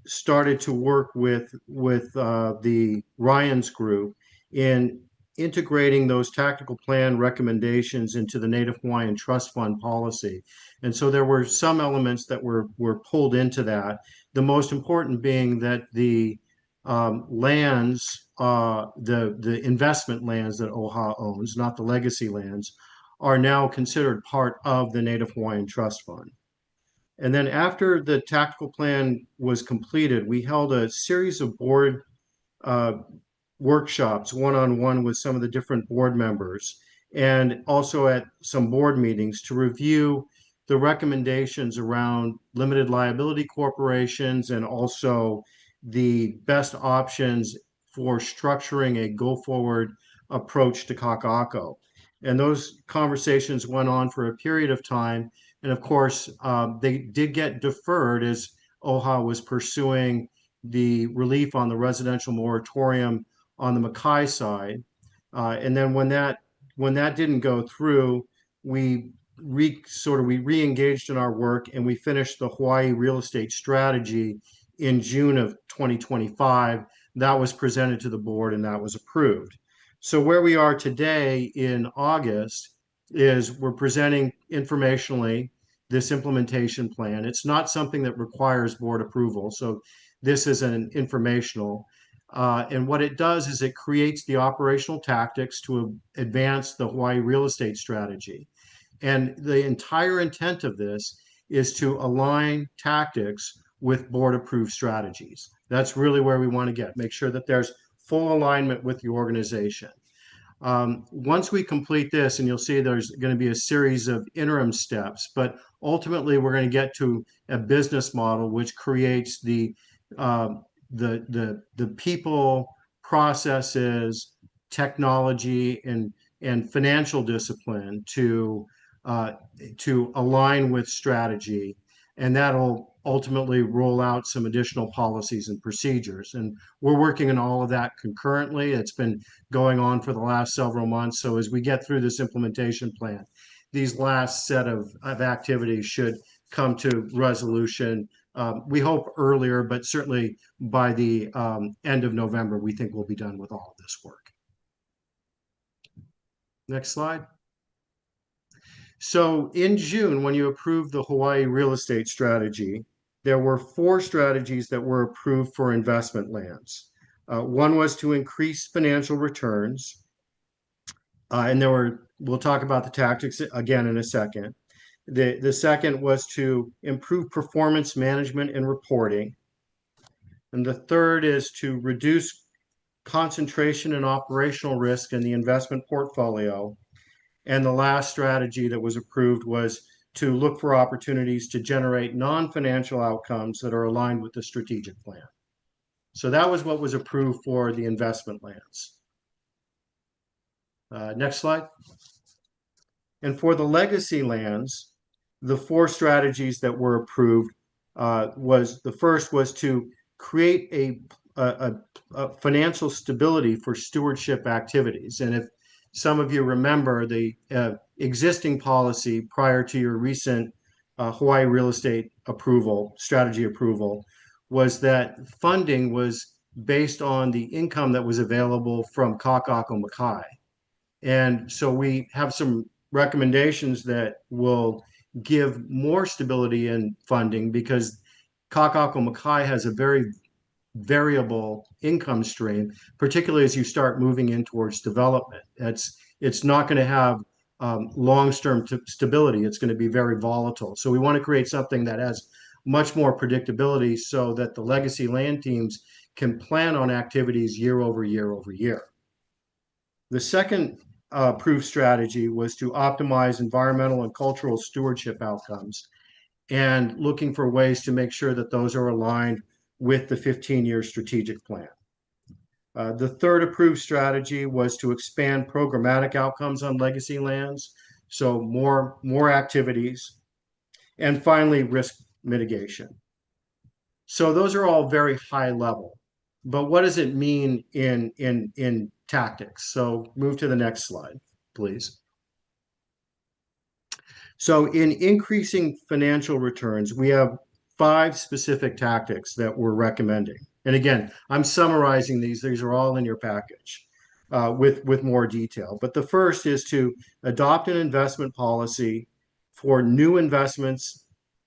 Speaker 16: started to work with the Ryan's group in integrating those tactical plan recommendations into the Native Hawaiian Trust Fund policy. And so there were some elements that were pulled into that. The most important being that the lands, the investment lands that OHA owns, not the legacy lands, are now considered part of the Native Hawaiian Trust Fund. And then after the tactical plan was completed, we held a series of board workshops, one-on-one with some of the different board members, and also at some board meetings to review the recommendations around limited liability corporations and also the best options for structuring a go-forward approach to kaka'ako. And those conversations went on for a period of time. And of course, they did get deferred as OHA was pursuing the relief on the residential moratorium on the Makai side. And then when that didn't go through, we re-engaged in our work, and we finished the Hawaii real estate strategy in June of 2025. That was presented to the board and that was approved. So where we are today in August is we're presenting informationally this implementation plan. It's not something that requires board approval. So this is an informational. And what it does is it creates the operational tactics to advance the Hawaii real estate strategy. And the entire intent of this is to align tactics with board approved strategies. That's really where we want to get, make sure that there's full alignment with the organization. Once we complete this, and you'll see there's going to be a series of interim steps, but ultimately we're going to get to a business model which creates the people, processes, technology, and financial discipline to align with strategy, and that'll ultimately roll out some additional policies and procedures. And we're working on all of that concurrently. It's been going on for the last several months. So as we get through this implementation plan, these last set of activities should come to resolution. We hope earlier, but certainly by the end of November, we think we'll be done with all of this work. Next slide. So in June, when you approved the Hawaii real estate strategy, there were 4 strategies that were approved for investment lands. One was to increase financial returns. And we'll talk about the tactics again in a second. The second was to improve performance management and reporting. And the third is to reduce concentration and operational risk in the investment portfolio. And the last strategy that was approved was to look for opportunities to generate non-financial outcomes that are aligned with the strategic plan. So that was what was approved for the investment lands. Next slide. And for the legacy lands, the 4 strategies that were approved the first was to create a financial stability for stewardship activities. And if some of you remember, the existing policy prior to your recent Hawaii real estate strategy approval, was that funding was based on the income that was available from Kaka'ako Makai. And so we have some recommendations that will give more stability in funding, because Kaka'ako Makai has a very variable income stream, particularly as you start moving in towards development. It's not going to have long-term stability. It's going to be very volatile. So we want to create something that has much more predictability so that the legacy land teams can plan on activities year over year over year. The second approved strategy was to optimize environmental and cultural stewardship outcomes, and looking for ways to make sure that those are aligned with the 15-year strategic plan. The third approved strategy was to expand programmatic outcomes on legacy lands, so more activities. And finally, risk mitigation. So those are all very high level, but what does it mean in tactics? So move to the next slide, please. So in increasing financial returns, we have 5 specific tactics that we're recommending. And again, I'm summarizing these. These are all in your package with more detail. But the first is to adopt an investment policy for new investments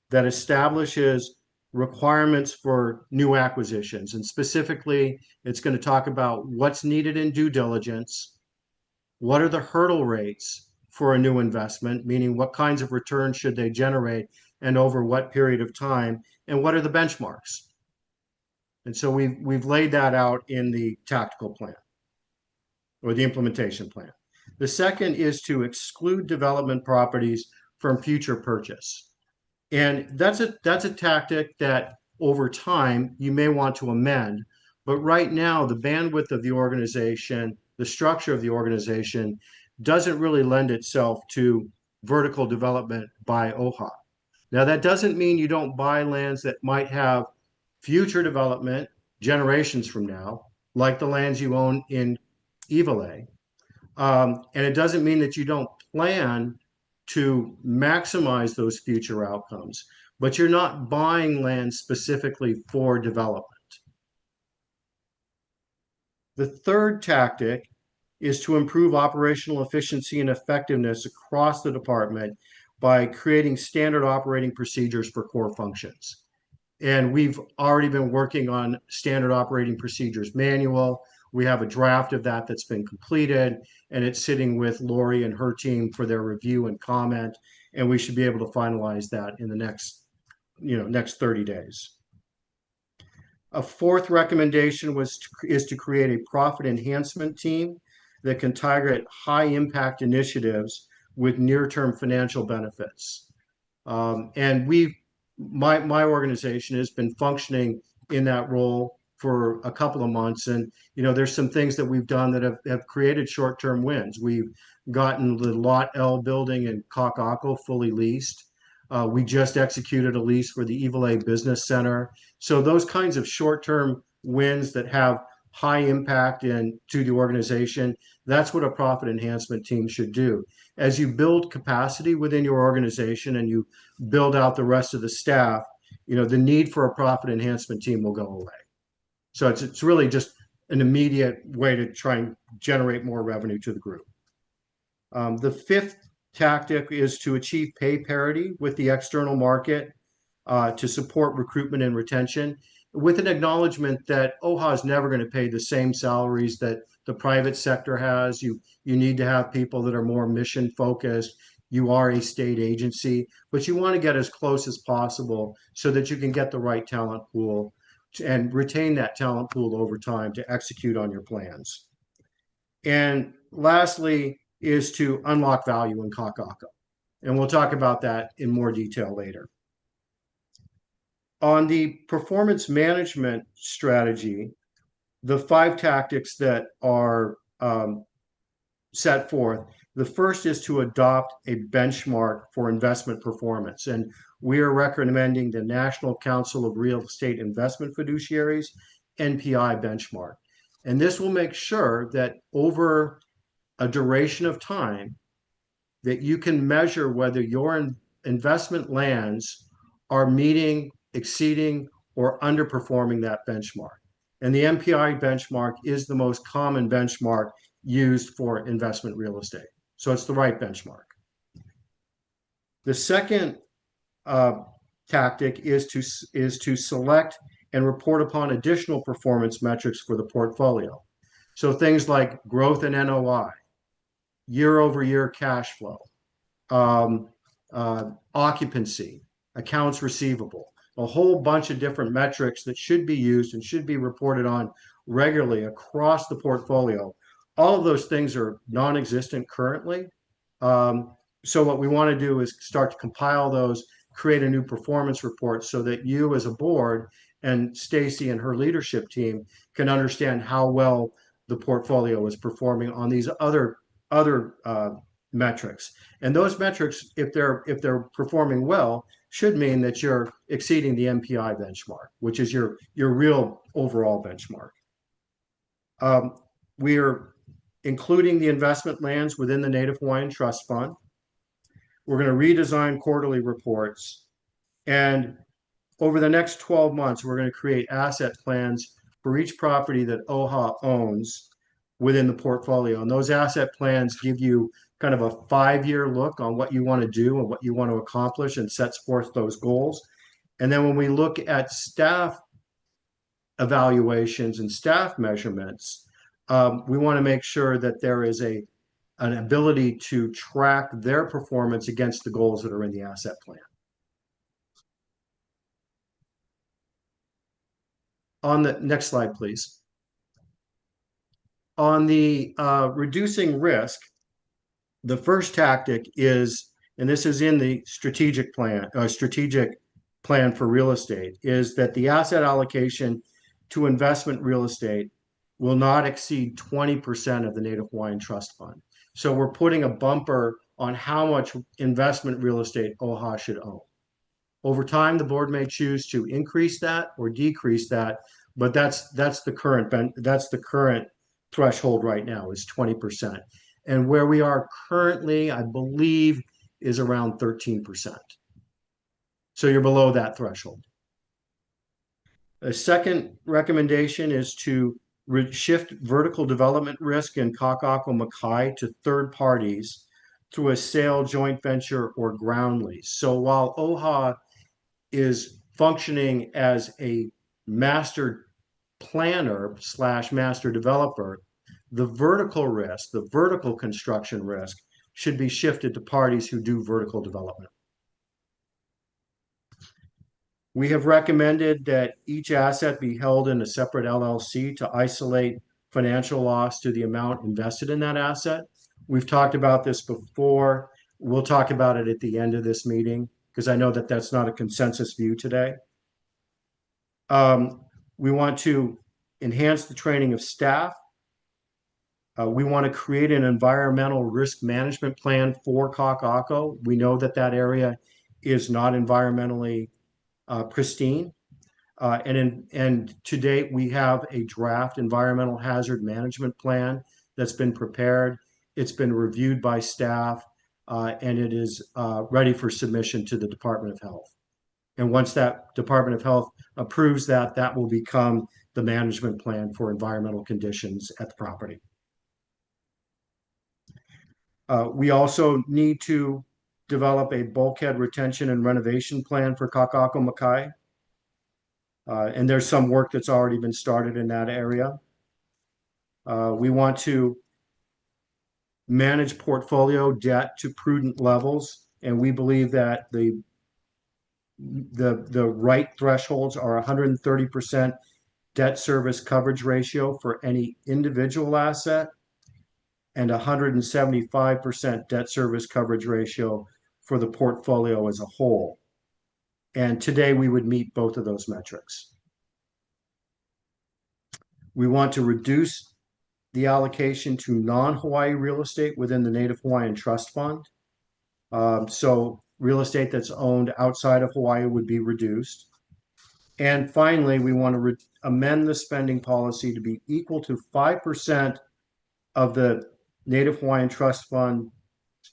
Speaker 16: that establishes requirements for new acquisitions. And specifically, it's going to talk about what's needed in due diligence, what are the hurdle rates for a new investment, meaning what kinds of returns should they generate and over what period of time, and what are the benchmarks. And so we've laid that out in the tactical plan or the implementation plan. The second is to exclude development properties from future purchase. And that's a tactic that over time you may want to amend, but right now the bandwidth of the organization, the structure of the organization doesn't really lend itself to vertical development by OHA. Now, that doesn't mean you don't buy lands that might have future development generations from now, like the lands you own in Iwilei. And it doesn't mean that you don't plan to maximize those future outcomes, but you're not buying land specifically for development. The third tactic is to improve operational efficiency and effectiveness across the department by creating standard operating procedures for core functions. And we've already been working on standard operating procedures manual. We have a draft of that that's been completed, and it's sitting with Lori and her team for their review and comment. And we should be able to finalize that in the next 30 days. A fourth recommendation is to create a profit enhancement team that can target high impact initiatives with near-term financial benefits. And my organization has been functioning in that role for a couple of months. And, there's some things that we've done that have created short-term wins. We've gotten the Lot L building in Kaka'ako fully leased. We just executed a lease for the Iwilei Business Center. So those kinds of short-term wins that have high impact to the organization, that's what a profit enhancement team should do. As you build capacity within your organization and you build out the rest of the staff, the need for a profit enhancement team will go away. So it's really just an immediate way to try and generate more revenue to the group. The fifth tactic is to achieve pay parity with the external market to support recruitment and retention, with an acknowledgement that OHA is never going to pay the same salaries that the private sector has. You need to have people that are more mission focused. You are a state agency, but you want to get as close as possible so that you can get the right talent pool and retain that talent pool over time to execute on your plans. And lastly is to unlock value in Kaka'ako. And we'll talk about that in more detail later. On the performance management strategy, the 5 tactics that are set forth, the first is to adopt a benchmark for investment performance. And we are recommending the National Council of Real Estate Investment Fiduciaries, NPI benchmark. And this will make sure that over a duration of time, that you can measure whether your investment lands are meeting, exceeding, or underperforming that benchmark. And the MPI benchmark is the most common benchmark used for investment real estate. So it's the right benchmark. The second tactic is to select and report upon additional performance metrics for the portfolio. So things like growth in NOI, year-over-year cash flow, occupancy, accounts receivable, a whole bunch of different metrics that should be used and should be reported on regularly across the portfolio. All of those things are non-existent currently. So what we want to do is start to compile those, create a new performance report so that you as a board and Stacy and her leadership team can understand how well the portfolio is performing on these other metrics. And those metrics, if they're performing well, should mean that you're exceeding the MPI benchmark, which is your real overall benchmark. We are including the investment lands within the Native Hawaiian Trust Fund. We're going to redesign quarterly reports. And over the next 12 months, we're going to create asset plans for each property that OHA owns within the portfolio. And those asset plans give you kind of a 5-year look on what you want to do and what you want to accomplish and sets forth those goals. And then when we look at staff evaluations and staff measurements, we want to make sure that there is an ability to track their performance against the goals that are in the asset plan. On the next slide, please. On the reducing risk, the first tactic is, and this is in the strategic plan for real estate, is that the asset allocation to investment real estate will not exceed 20% of the Native Hawaiian Trust Fund. So we're putting a bumper on how much investment real estate OHA should own. Over time, the board may choose to increase that or decrease that, but that's the current threshold right now is 20%. And where we are currently, I believe, is around 13%. So you're below that threshold. A second recommendation is to shift vertical development risk in Kaka'ako Makai to third parties through a sale, joint venture, or ground lease. So while OHA is functioning as a master planner / master developer, the vertical risk, the vertical construction risk, should be shifted to parties who do vertical development. We have recommended that each asset be held in a separate LLC to isolate financial loss to the amount invested in that asset. We've talked about this before. We'll talk about it at the end of this meeting because I know that that's not a consensus view today. We want to enhance the training of staff. We want to create an environmental risk management plan for Kaka'ako. We know that that area is not environmentally pristine. And to date, we have a draft environmental hazard management plan that's been prepared. It's been reviewed by staff, and it is ready for submission to the Department of Health. And once that Department of Health approves that, that will become the management plan for environmental conditions at the property. We also need to develop a bulkhead retention and renovation plan for Kaka'ako Makai. And there's some work that's already been started in that area. We want to manage portfolio debt to prudent levels, and we believe that the right thresholds are 130% debt service coverage ratio for any individual asset and 175% debt service coverage ratio for the portfolio as a whole. And today we would meet both of those metrics. We want to reduce the allocation to non-Hawaii real estate within the Native Hawaiian Trust Fund. So real estate that's owned outside of Hawaii would be reduced. And finally, we want to amend the spending policy to be equal to 5% of the Native Hawaiian Trust Fund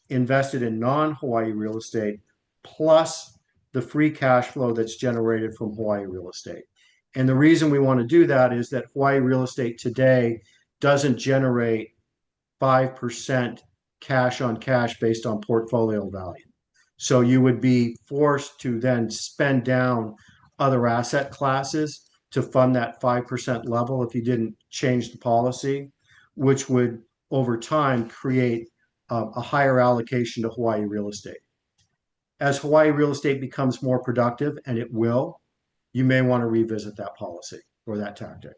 Speaker 16: invested in non-Hawaii real estate, plus the free cash flow that's generated from Hawaii real estate. And the reason we want to do that is that Hawaii real estate today doesn't generate 5% cash on cash based on portfolio value. So you would be forced to then spend down other asset classes to fund that 5% level if you didn't change the policy, which would over time create a higher allocation to Hawaii real estate. As Hawaii real estate becomes more productive, and it will, you may want to revisit that policy or that tactic.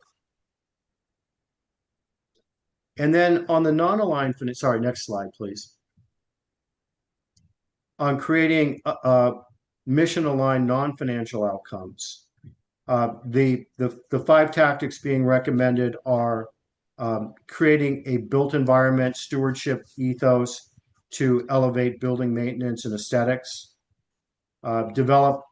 Speaker 16: And then on the non-aligned, sorry, next slide, please. On creating mission-aligned non-financial outcomes, the 5 tactics being recommended are creating a built environment stewardship ethos to elevate building maintenance and aesthetics, develop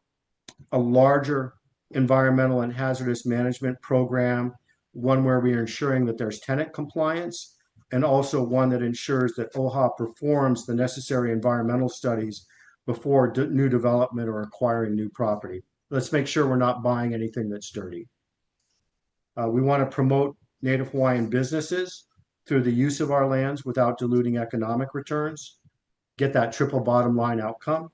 Speaker 16: a larger environmental and hazardous management program, one where we are ensuring that there's tenant compliance, and also one that ensures that OHA performs the necessary environmental studies before new development or acquiring new property. Let's make sure we're not buying anything that's dirty. We want to promote Native Hawaiian businesses through the use of our lands without diluting economic returns, get that triple bottom line outcome.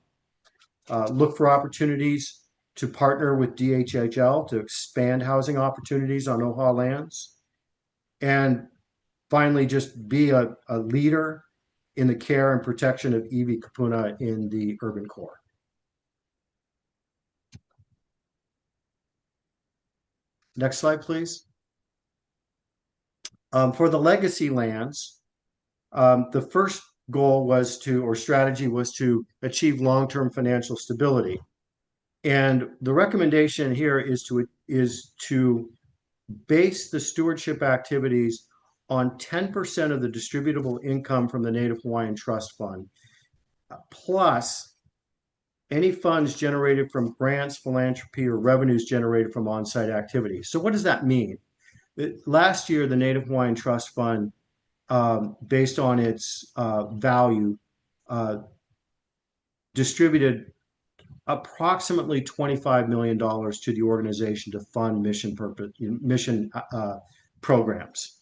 Speaker 16: Look for opportunities to partner with DHHL to expand housing opportunities on OHA lands. And finally, just be a leader in the care and protection of iwi kupuna in the urban core. Next slide, please. For the legacy lands, the first goal was to, or strategy was to achieve long-term financial stability. And the recommendation here is to base the stewardship activities on 10% of the distributable income from the Native Hawaiian Trust Fund, plus any funds generated from grants, philanthropy, or revenues generated from on-site activities. So what does that mean? Last year, the Native Hawaiian Trust Fund, based on its value, distributed approximately $25 million to the organization to fund mission programs.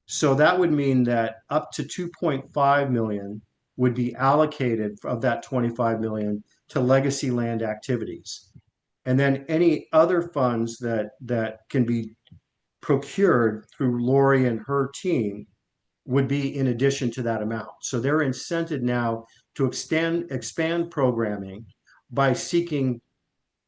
Speaker 16: So that would mean that up to 2.5 million would be allocated of that 25 million to legacy land activities. And then any other funds that can be procured through Lori and her team would be in addition to that amount. So they're incented now to expand programming by seeking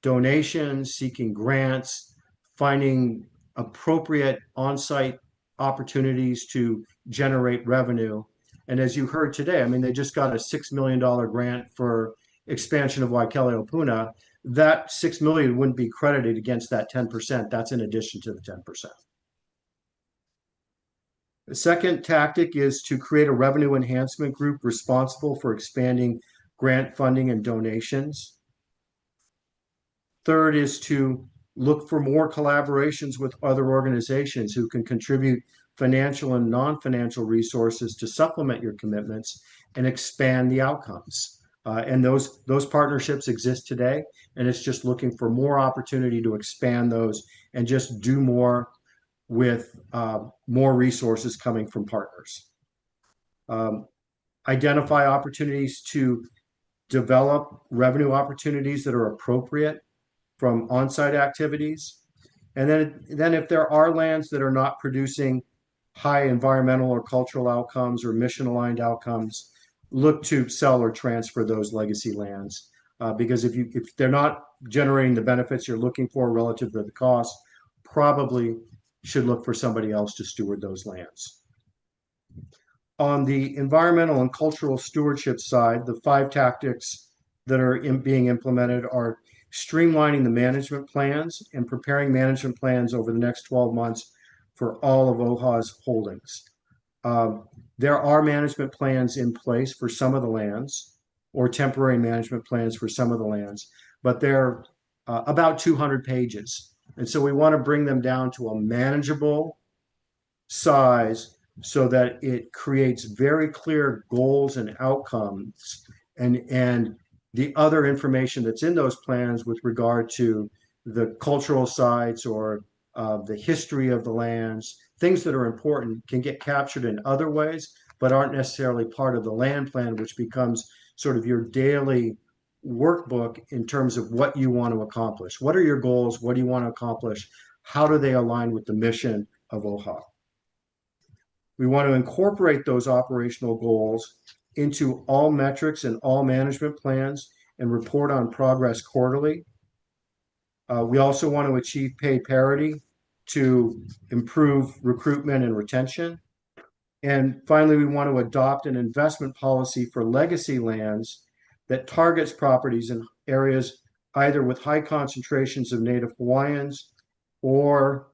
Speaker 16: donations, seeking grants, finding appropriate on-site opportunities to generate revenue. And as you heard today, I mean, they just got a $6 million grant for expansion of Waikele Puna. That $6 million wouldn't be credited against that 10%. That's in addition to the 10%. The second tactic is to create a revenue enhancement group responsible for expanding grant funding and donations. Third is to look for more collaborations with other organizations who can contribute financial and non-financial resources to supplement your commitments and expand the outcomes. And those partnerships exist today, and it's just looking for more opportunity to expand those and just do more with more resources coming from partners. Identify opportunities to develop revenue opportunities that are appropriate from on-site activities. And then if there are lands that are not producing high environmental or cultural outcomes or mission-aligned outcomes, look to sell or transfer those legacy lands. Because if they're not generating the benefits you're looking for relative to the cost, probably should look for somebody else to steward those lands. On the environmental and cultural stewardship side, the 5 tactics that are being implemented are streamlining the management plans and preparing management plans over the next 12 months for all of OHA's holdings. There are management plans in place for some of the lands, or temporary management plans for some of the lands, but they're about 200 pages. And so we want to bring them down to a manageable size so that it creates very clear goals and outcomes, and the other information that's in those plans with regard to the cultural sites or the history of the lands, things that are important, can get captured in other ways, but aren't necessarily part of the land plan, which becomes sort of your daily workbook in terms of what you want to accomplish. What are your goals? What do you want to accomplish? How do they align with the mission of OHA? We want to incorporate those operational goals into all metrics and all management plans and report on progress quarterly. We also want to achieve pay parity to improve recruitment and retention. And finally, we want to adopt an investment policy for legacy lands that targets properties in areas either with high concentrations of Native Hawaiians or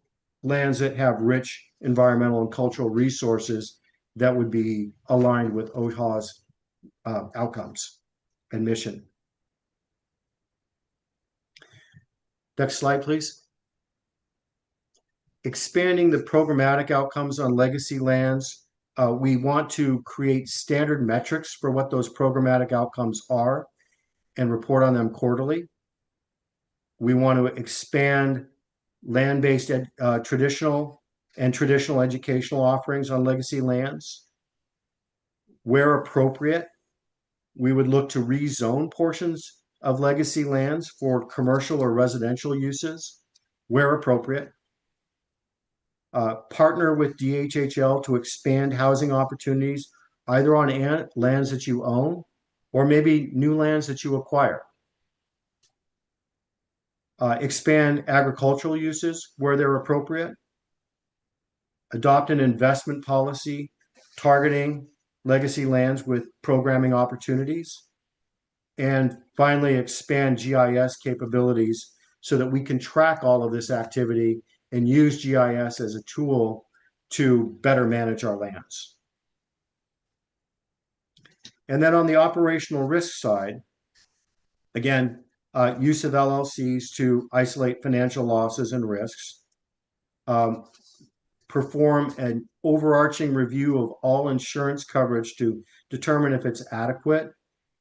Speaker 16: lands that have rich environmental and cultural resources that would be aligned with OHA's outcomes and mission. Next slide, please. Expanding the programmatic outcomes on legacy lands. We want to create standard metrics for what those programmatic outcomes are and report on them quarterly. We want to expand land-based traditional educational offerings on legacy lands. Where appropriate, we would look to rezone portions of legacy lands for commercial or residential uses, where appropriate. Partner with DHHL to expand housing opportunities, either on lands that you own or maybe new lands that you acquire. Expand agricultural uses where they're appropriate. Adopt an investment policy targeting legacy lands with programming opportunities. And finally, expand GIS capabilities so that we can track all of this activity and use GIS as a tool to better manage our lands. And then on the operational risk side, again, use of LLCs to isolate financial losses and risks. Perform an overarching review of all insurance coverage to determine if it's adequate,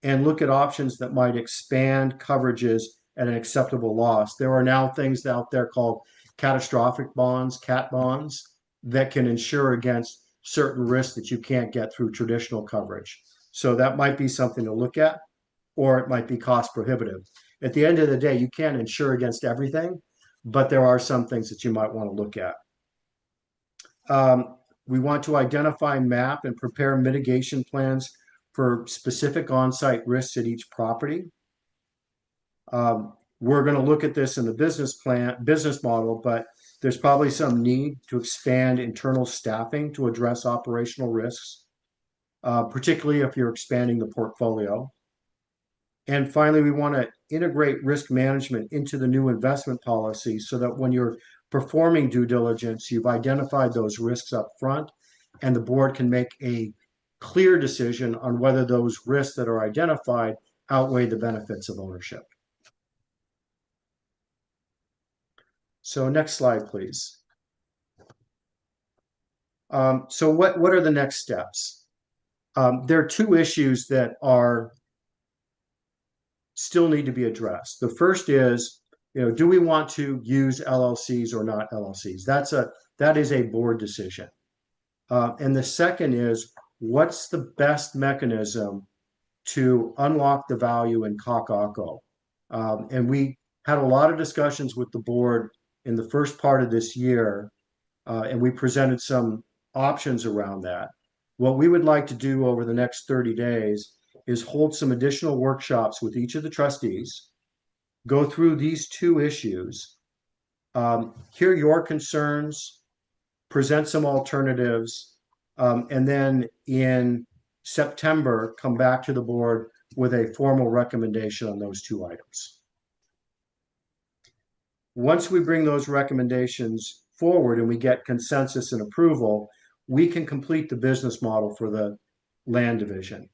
Speaker 16: and look at options that might expand coverages at an acceptable loss. There are now things out there called catastrophic bonds, CAT bonds, that can insure against certain risks that you can't get through traditional coverage. So that might be something to look at, or it might be cost prohibitive. At the end of the day, you can't insure against everything, but there are some things that you might want to look at. We want to identify, map, and prepare mitigation plans for specific on-site risks at each property. We're going to look at this in the business model, but There's probably some need to expand internal staffing to address operational risks, particularly if you're expanding the portfolio. And finally, we want to integrate risk management into the new investment policy so that when you're performing due diligence, you've identified those risks up front, and the board can make a clear decision on whether those risks that are identified outweigh the benefits of ownership. So next slide, please. So what are the next steps? There are two issues that are still need to be addressed. The first is, do we want to use LLCs or not LLCs? That is a board decision. And the second is, what's the best mechanism to unlock the value in Kaka'ako? And we had a lot of discussions with the board in the first part of this year, and we presented some options around that. What we would like to do over the next 30 days is hold some additional workshops with each of the trustees, go through these two issues, hear your concerns, present some alternatives, and then in September, come back to the board with a formal recommendation on those two items. Once we bring those recommendations forward and we get consensus and approval, we can complete the business model for the land division.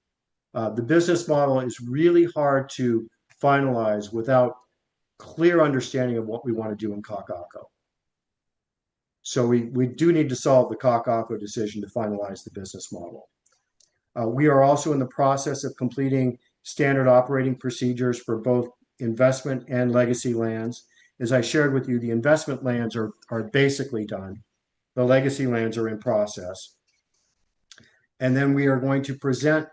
Speaker 16: The business model is really hard to finalize without clear understanding of what we want to do in Kaka'ako. So we do need to solve the Kaka'ako decision to finalize the business model. We are also in the process of completing standard operating procedures for both investment and legacy lands. As I shared with you, the investment lands are basically done. The legacy lands are in process. And then we are going to present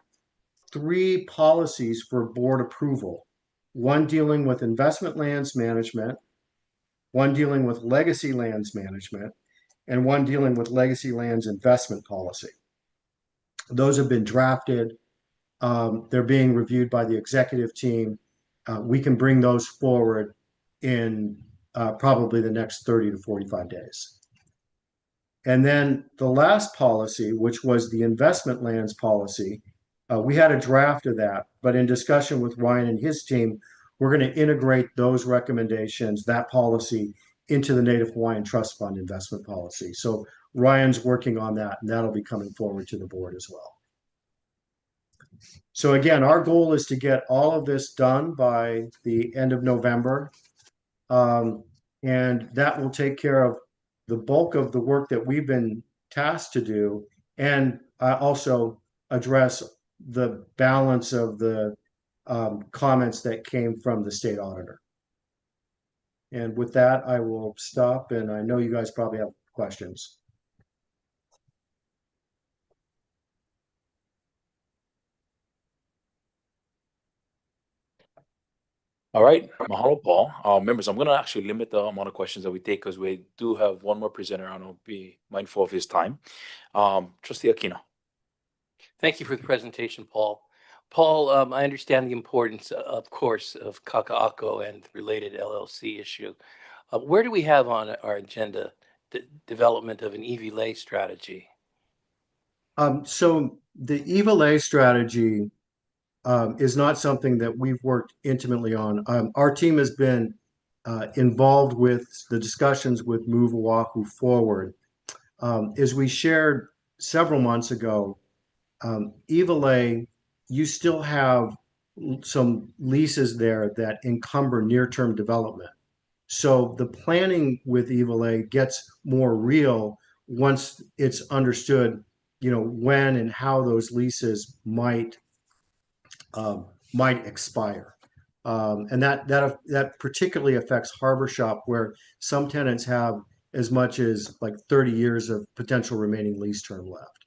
Speaker 16: 3 policies for board approval. One dealing with investment lands management, one dealing with legacy lands management, and one dealing with legacy lands investment policy. Those have been drafted. They're being reviewed by the executive team. We can bring those forward in probably the next 30 to 45 days. And then the last policy, which was the investment lands policy, we had a draft of that, but in discussion with Ryan and his team, we're going to integrate those recommendations, that policy, into the Native Hawaiian Trust Fund investment policy. So Ryan's working on that, and that'll be coming forward to the board as well. So again, our goal is to get all of this done by the end of November. And that will take care of the bulk of the work that we've been tasked to do, and also address the balance of the comments that came from the state auditor. And with that, I will stop, and I know you guys probably have questions.
Speaker 1: All right, mahalo, Paul. Members, I'm going to actually limit the amount of questions that we take because we do have one more presenter, and I'll be mindful of his time. Trustee Aquino.
Speaker 3: Thank you for the presentation, Paul. Paul, I understand the importance, of course, of Kaka'ako and the related LLC issue. Where do we have on our agenda the development of an Iwilei strategy?
Speaker 16: So the Iwilei strategy is not something that we've worked intimately on. Our team has been involved with the discussions with Move Oahu Forward. As we shared several months ago, Iwilei, you still have some leases there that encumber near-term development. So the planning with Iwilei gets more real once it's understood, when and how those leases might expire. And that particularly affects Harbor Shop, where some tenants have as much as like 30 years of potential remaining lease term left.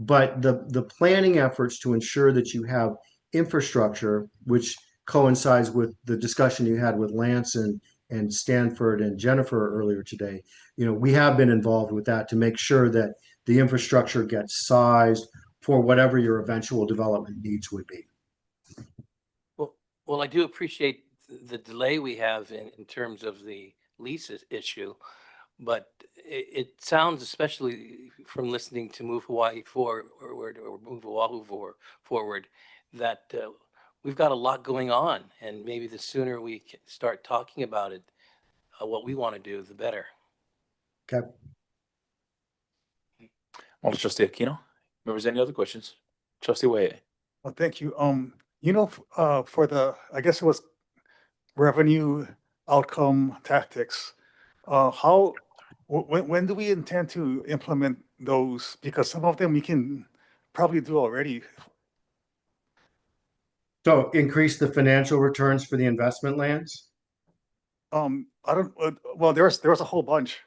Speaker 16: But the planning efforts to ensure that you have infrastructure, which coincides with the discussion you had with Lance and Stanford and Jennifer earlier today, we have been involved with that to make sure that the infrastructure gets sized for whatever your eventual development needs would be.
Speaker 3: Well, I do appreciate the delay we have in terms of the leases issue. But it sounds, especially from listening to Move Hawaii Forward or Move Oahu Forward, that we've got a lot going on, and maybe the sooner we start talking about it, what we want to do, the better.
Speaker 16: Okay.
Speaker 1: Well, Trustee Aquino, members, any other questions? Trustee Wade.
Speaker 17: Well, thank you. For the, I guess it was revenue outcome tactics, when do we intend to implement those? Because some of them we can probably do already.
Speaker 16: So increase the financial returns for the investment lands?
Speaker 17: I don't, well, there was a whole bunch.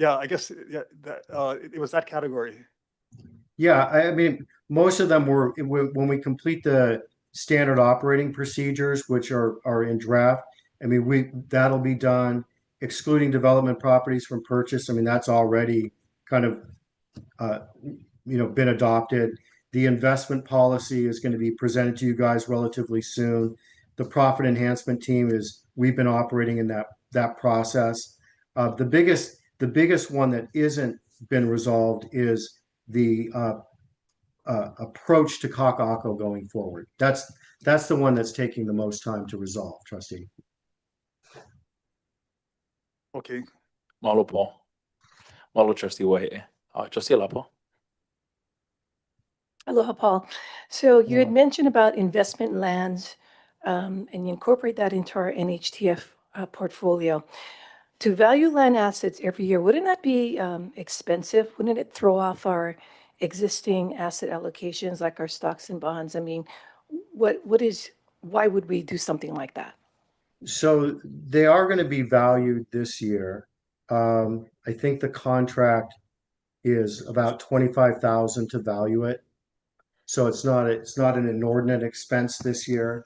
Speaker 17: Yeah, I guess, yeah, that, it was that category.
Speaker 16: Yeah, I mean, most of them were, when we complete the standard operating procedures, which are in draft, I mean, that'll be done, excluding development properties from purchase. I mean, that's already kind of, been adopted. The investment policy is going to be presented to you guys relatively soon. The profit enhancement team we've been operating in that process. The biggest one that isn't been resolved is the approach to kaka'ako going forward. That's the one that's taking the most time to resolve, Trustee.
Speaker 17: Okay.
Speaker 1: Mahalo, Paul. Mahalo, Trustee Wade. Trustee Alapo.
Speaker 11: Aloha, Paul. So you had mentioned about investment lands, and you incorporate that into our NHTF portfolio. To value land assets every year, wouldn't that be expensive? Wouldn't it throw off our existing asset allocations like our stocks and bonds? I mean, why would we do something like that?
Speaker 16: So they are going to be valued this year. I think the contract is about 25,000 to value it. So it's not an inordinate expense this year.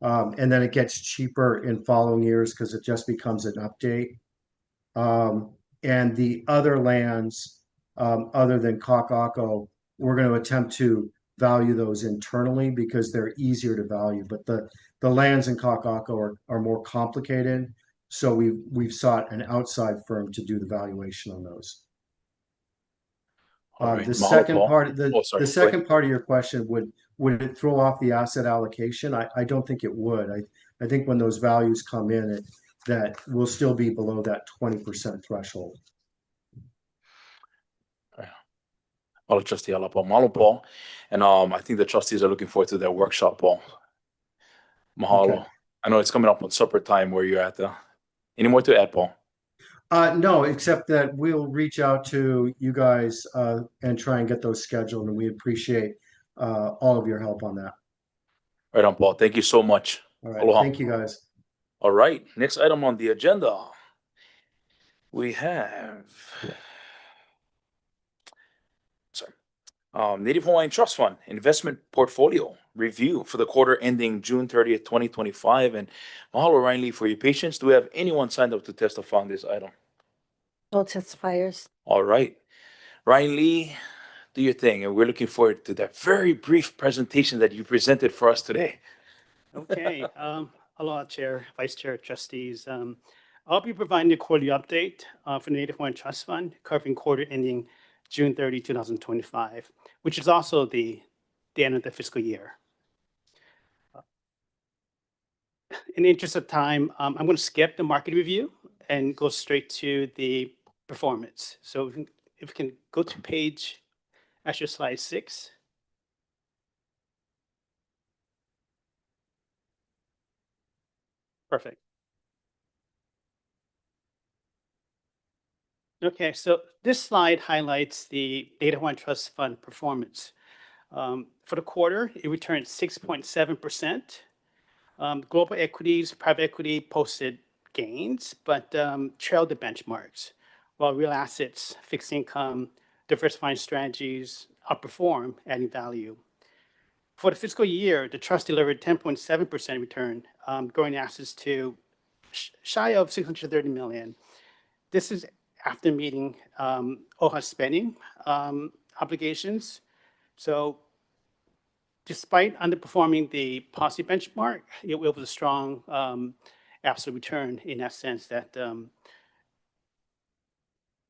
Speaker 16: And then it gets cheaper in following years because it just becomes an update. And the other lands, other than Kaka'ako, we're going to attempt to value those internally because they're easier to value. But the lands in Kaka'ako are more complicated. So we've sought an outside firm to do the valuation on those.
Speaker 1: All right.
Speaker 16: The
Speaker 1: Mahalo,
Speaker 16: second
Speaker 1: Paul.
Speaker 16: part,
Speaker 1: Oh, sorry.
Speaker 16: the
Speaker 1: Go ahead.
Speaker 16: second part of your question, would it throw off the asset allocation? I don't think it would. I think when those values come in, that will still be below that 20% threshold.
Speaker 1: Mahalo, Trustee Alapo. Mahalo, Paul. And I think the trustees are looking forward to that workshop, Paul. Mahalo.
Speaker 16: Okay.
Speaker 1: I know it's coming up on supper time where you're at. Any more to add, Paul?
Speaker 16: No, except that we'll reach out to you guys and try and get those scheduled, and we appreciate all of your help on that.
Speaker 1: Right on, Paul. Thank you so much.
Speaker 16: All right.
Speaker 1: Aloha.
Speaker 16: Thank you, guys.
Speaker 1: All right. Next item on the agenda, we have Native Hawaiian Trust Fund Investment Portfolio Review for the quarter ending June 30th, 2025. And mahalo, Ryan Lee, for your patience. Do we have anyone signed up to testify on this item?
Speaker 2: No testifiers.
Speaker 1: All right. Ryan Lee, do your thing. And we're looking forward to that very brief presentation that you presented for us today.
Speaker 18: Okay. Aloha, Chair, Vice Chair, Trustees. I'll be providing a quarterly update for the Native Hawaiian Trust Fund covering quarter ending June 30, 2025, which is also the end of the fiscal year. In the interest of time, I'm going to skip the market review and go straight to the performance. So if we can go to page, actually slide 6. Perfect. Okay, so this slide highlights the Native Hawaiian Trust Fund performance. For the quarter, it returned 6.7%. Global equities, private equity posted gains, but trailed the benchmarks, while real assets, fixed income, diversifying strategies outperform, adding value. For the fiscal year, the trust delivered 10.7% return, growing assets to shy of $630 million. This is after meeting OHA spending obligations. So despite underperforming the policy benchmark, it was a strong absolute return in that sense that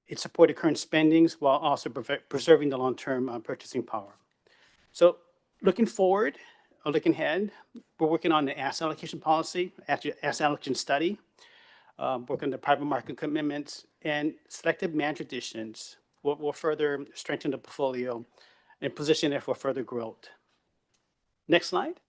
Speaker 18: it supported current spendings while also preserving the long-term purchasing power. So looking forward, or looking ahead, we're working on the asset allocation policy, asset allocation study, working on the private market commitments, and selective managed additions will further strengthen the portfolio and position it for further growth. Next slide.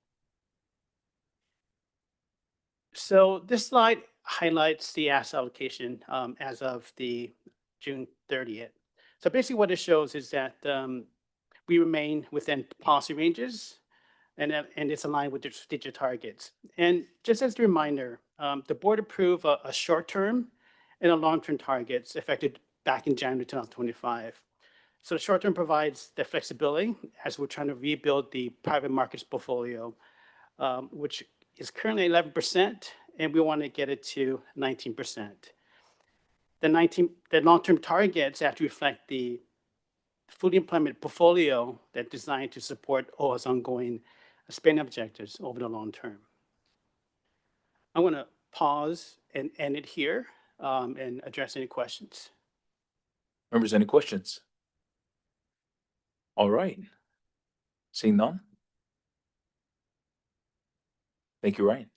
Speaker 18: So this slide highlights the asset allocation as of the June 30th. So basically what it shows is that we remain within policy ranges and it's aligned with the strategic targets. And just as a reminder, the board approved a short-term and a long-term targets effective back in January 2025. So the short-term provides the flexibility as we're trying to rebuild the private markets portfolio, which is currently 11%, and we want to get it to 19%. The long-term targets have to reflect the fully implemented portfolio that's designed to support OHA's ongoing spending objectives over the long term. I'm going to pause and end it here and address any questions.
Speaker 1: Members, any questions? All right. Seeing none. Thank you, Ryan.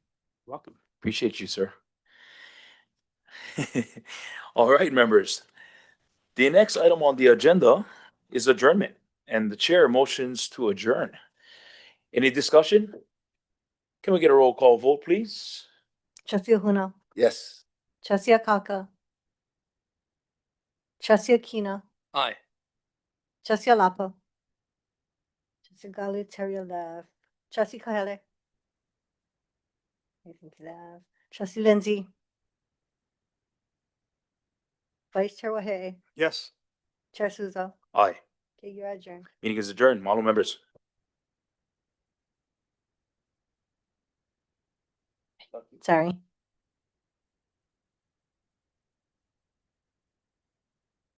Speaker 18: Welcome.
Speaker 1: Appreciate you, sir. All right, members. The next item on the agenda is adjournment, and the chair motions to adjourn. Any discussion? Can we get a roll call vote, please?
Speaker 2: Trustee Huna,
Speaker 9: Yes.
Speaker 2: Trustee Akaka, Trustee Akina,
Speaker 3: Aye.
Speaker 2: Trustee Alapa, Trustee Galutario left, Trustee Kele, I think left, Trustee Lindsay, Vice Chair Wahe,
Speaker 17: Yes.
Speaker 2: Chair Souza.
Speaker 1: Aye.
Speaker 2: Okay, you're adjourned.
Speaker 1: Meeting is adjourned. Mahalo, members.
Speaker 2: Sorry.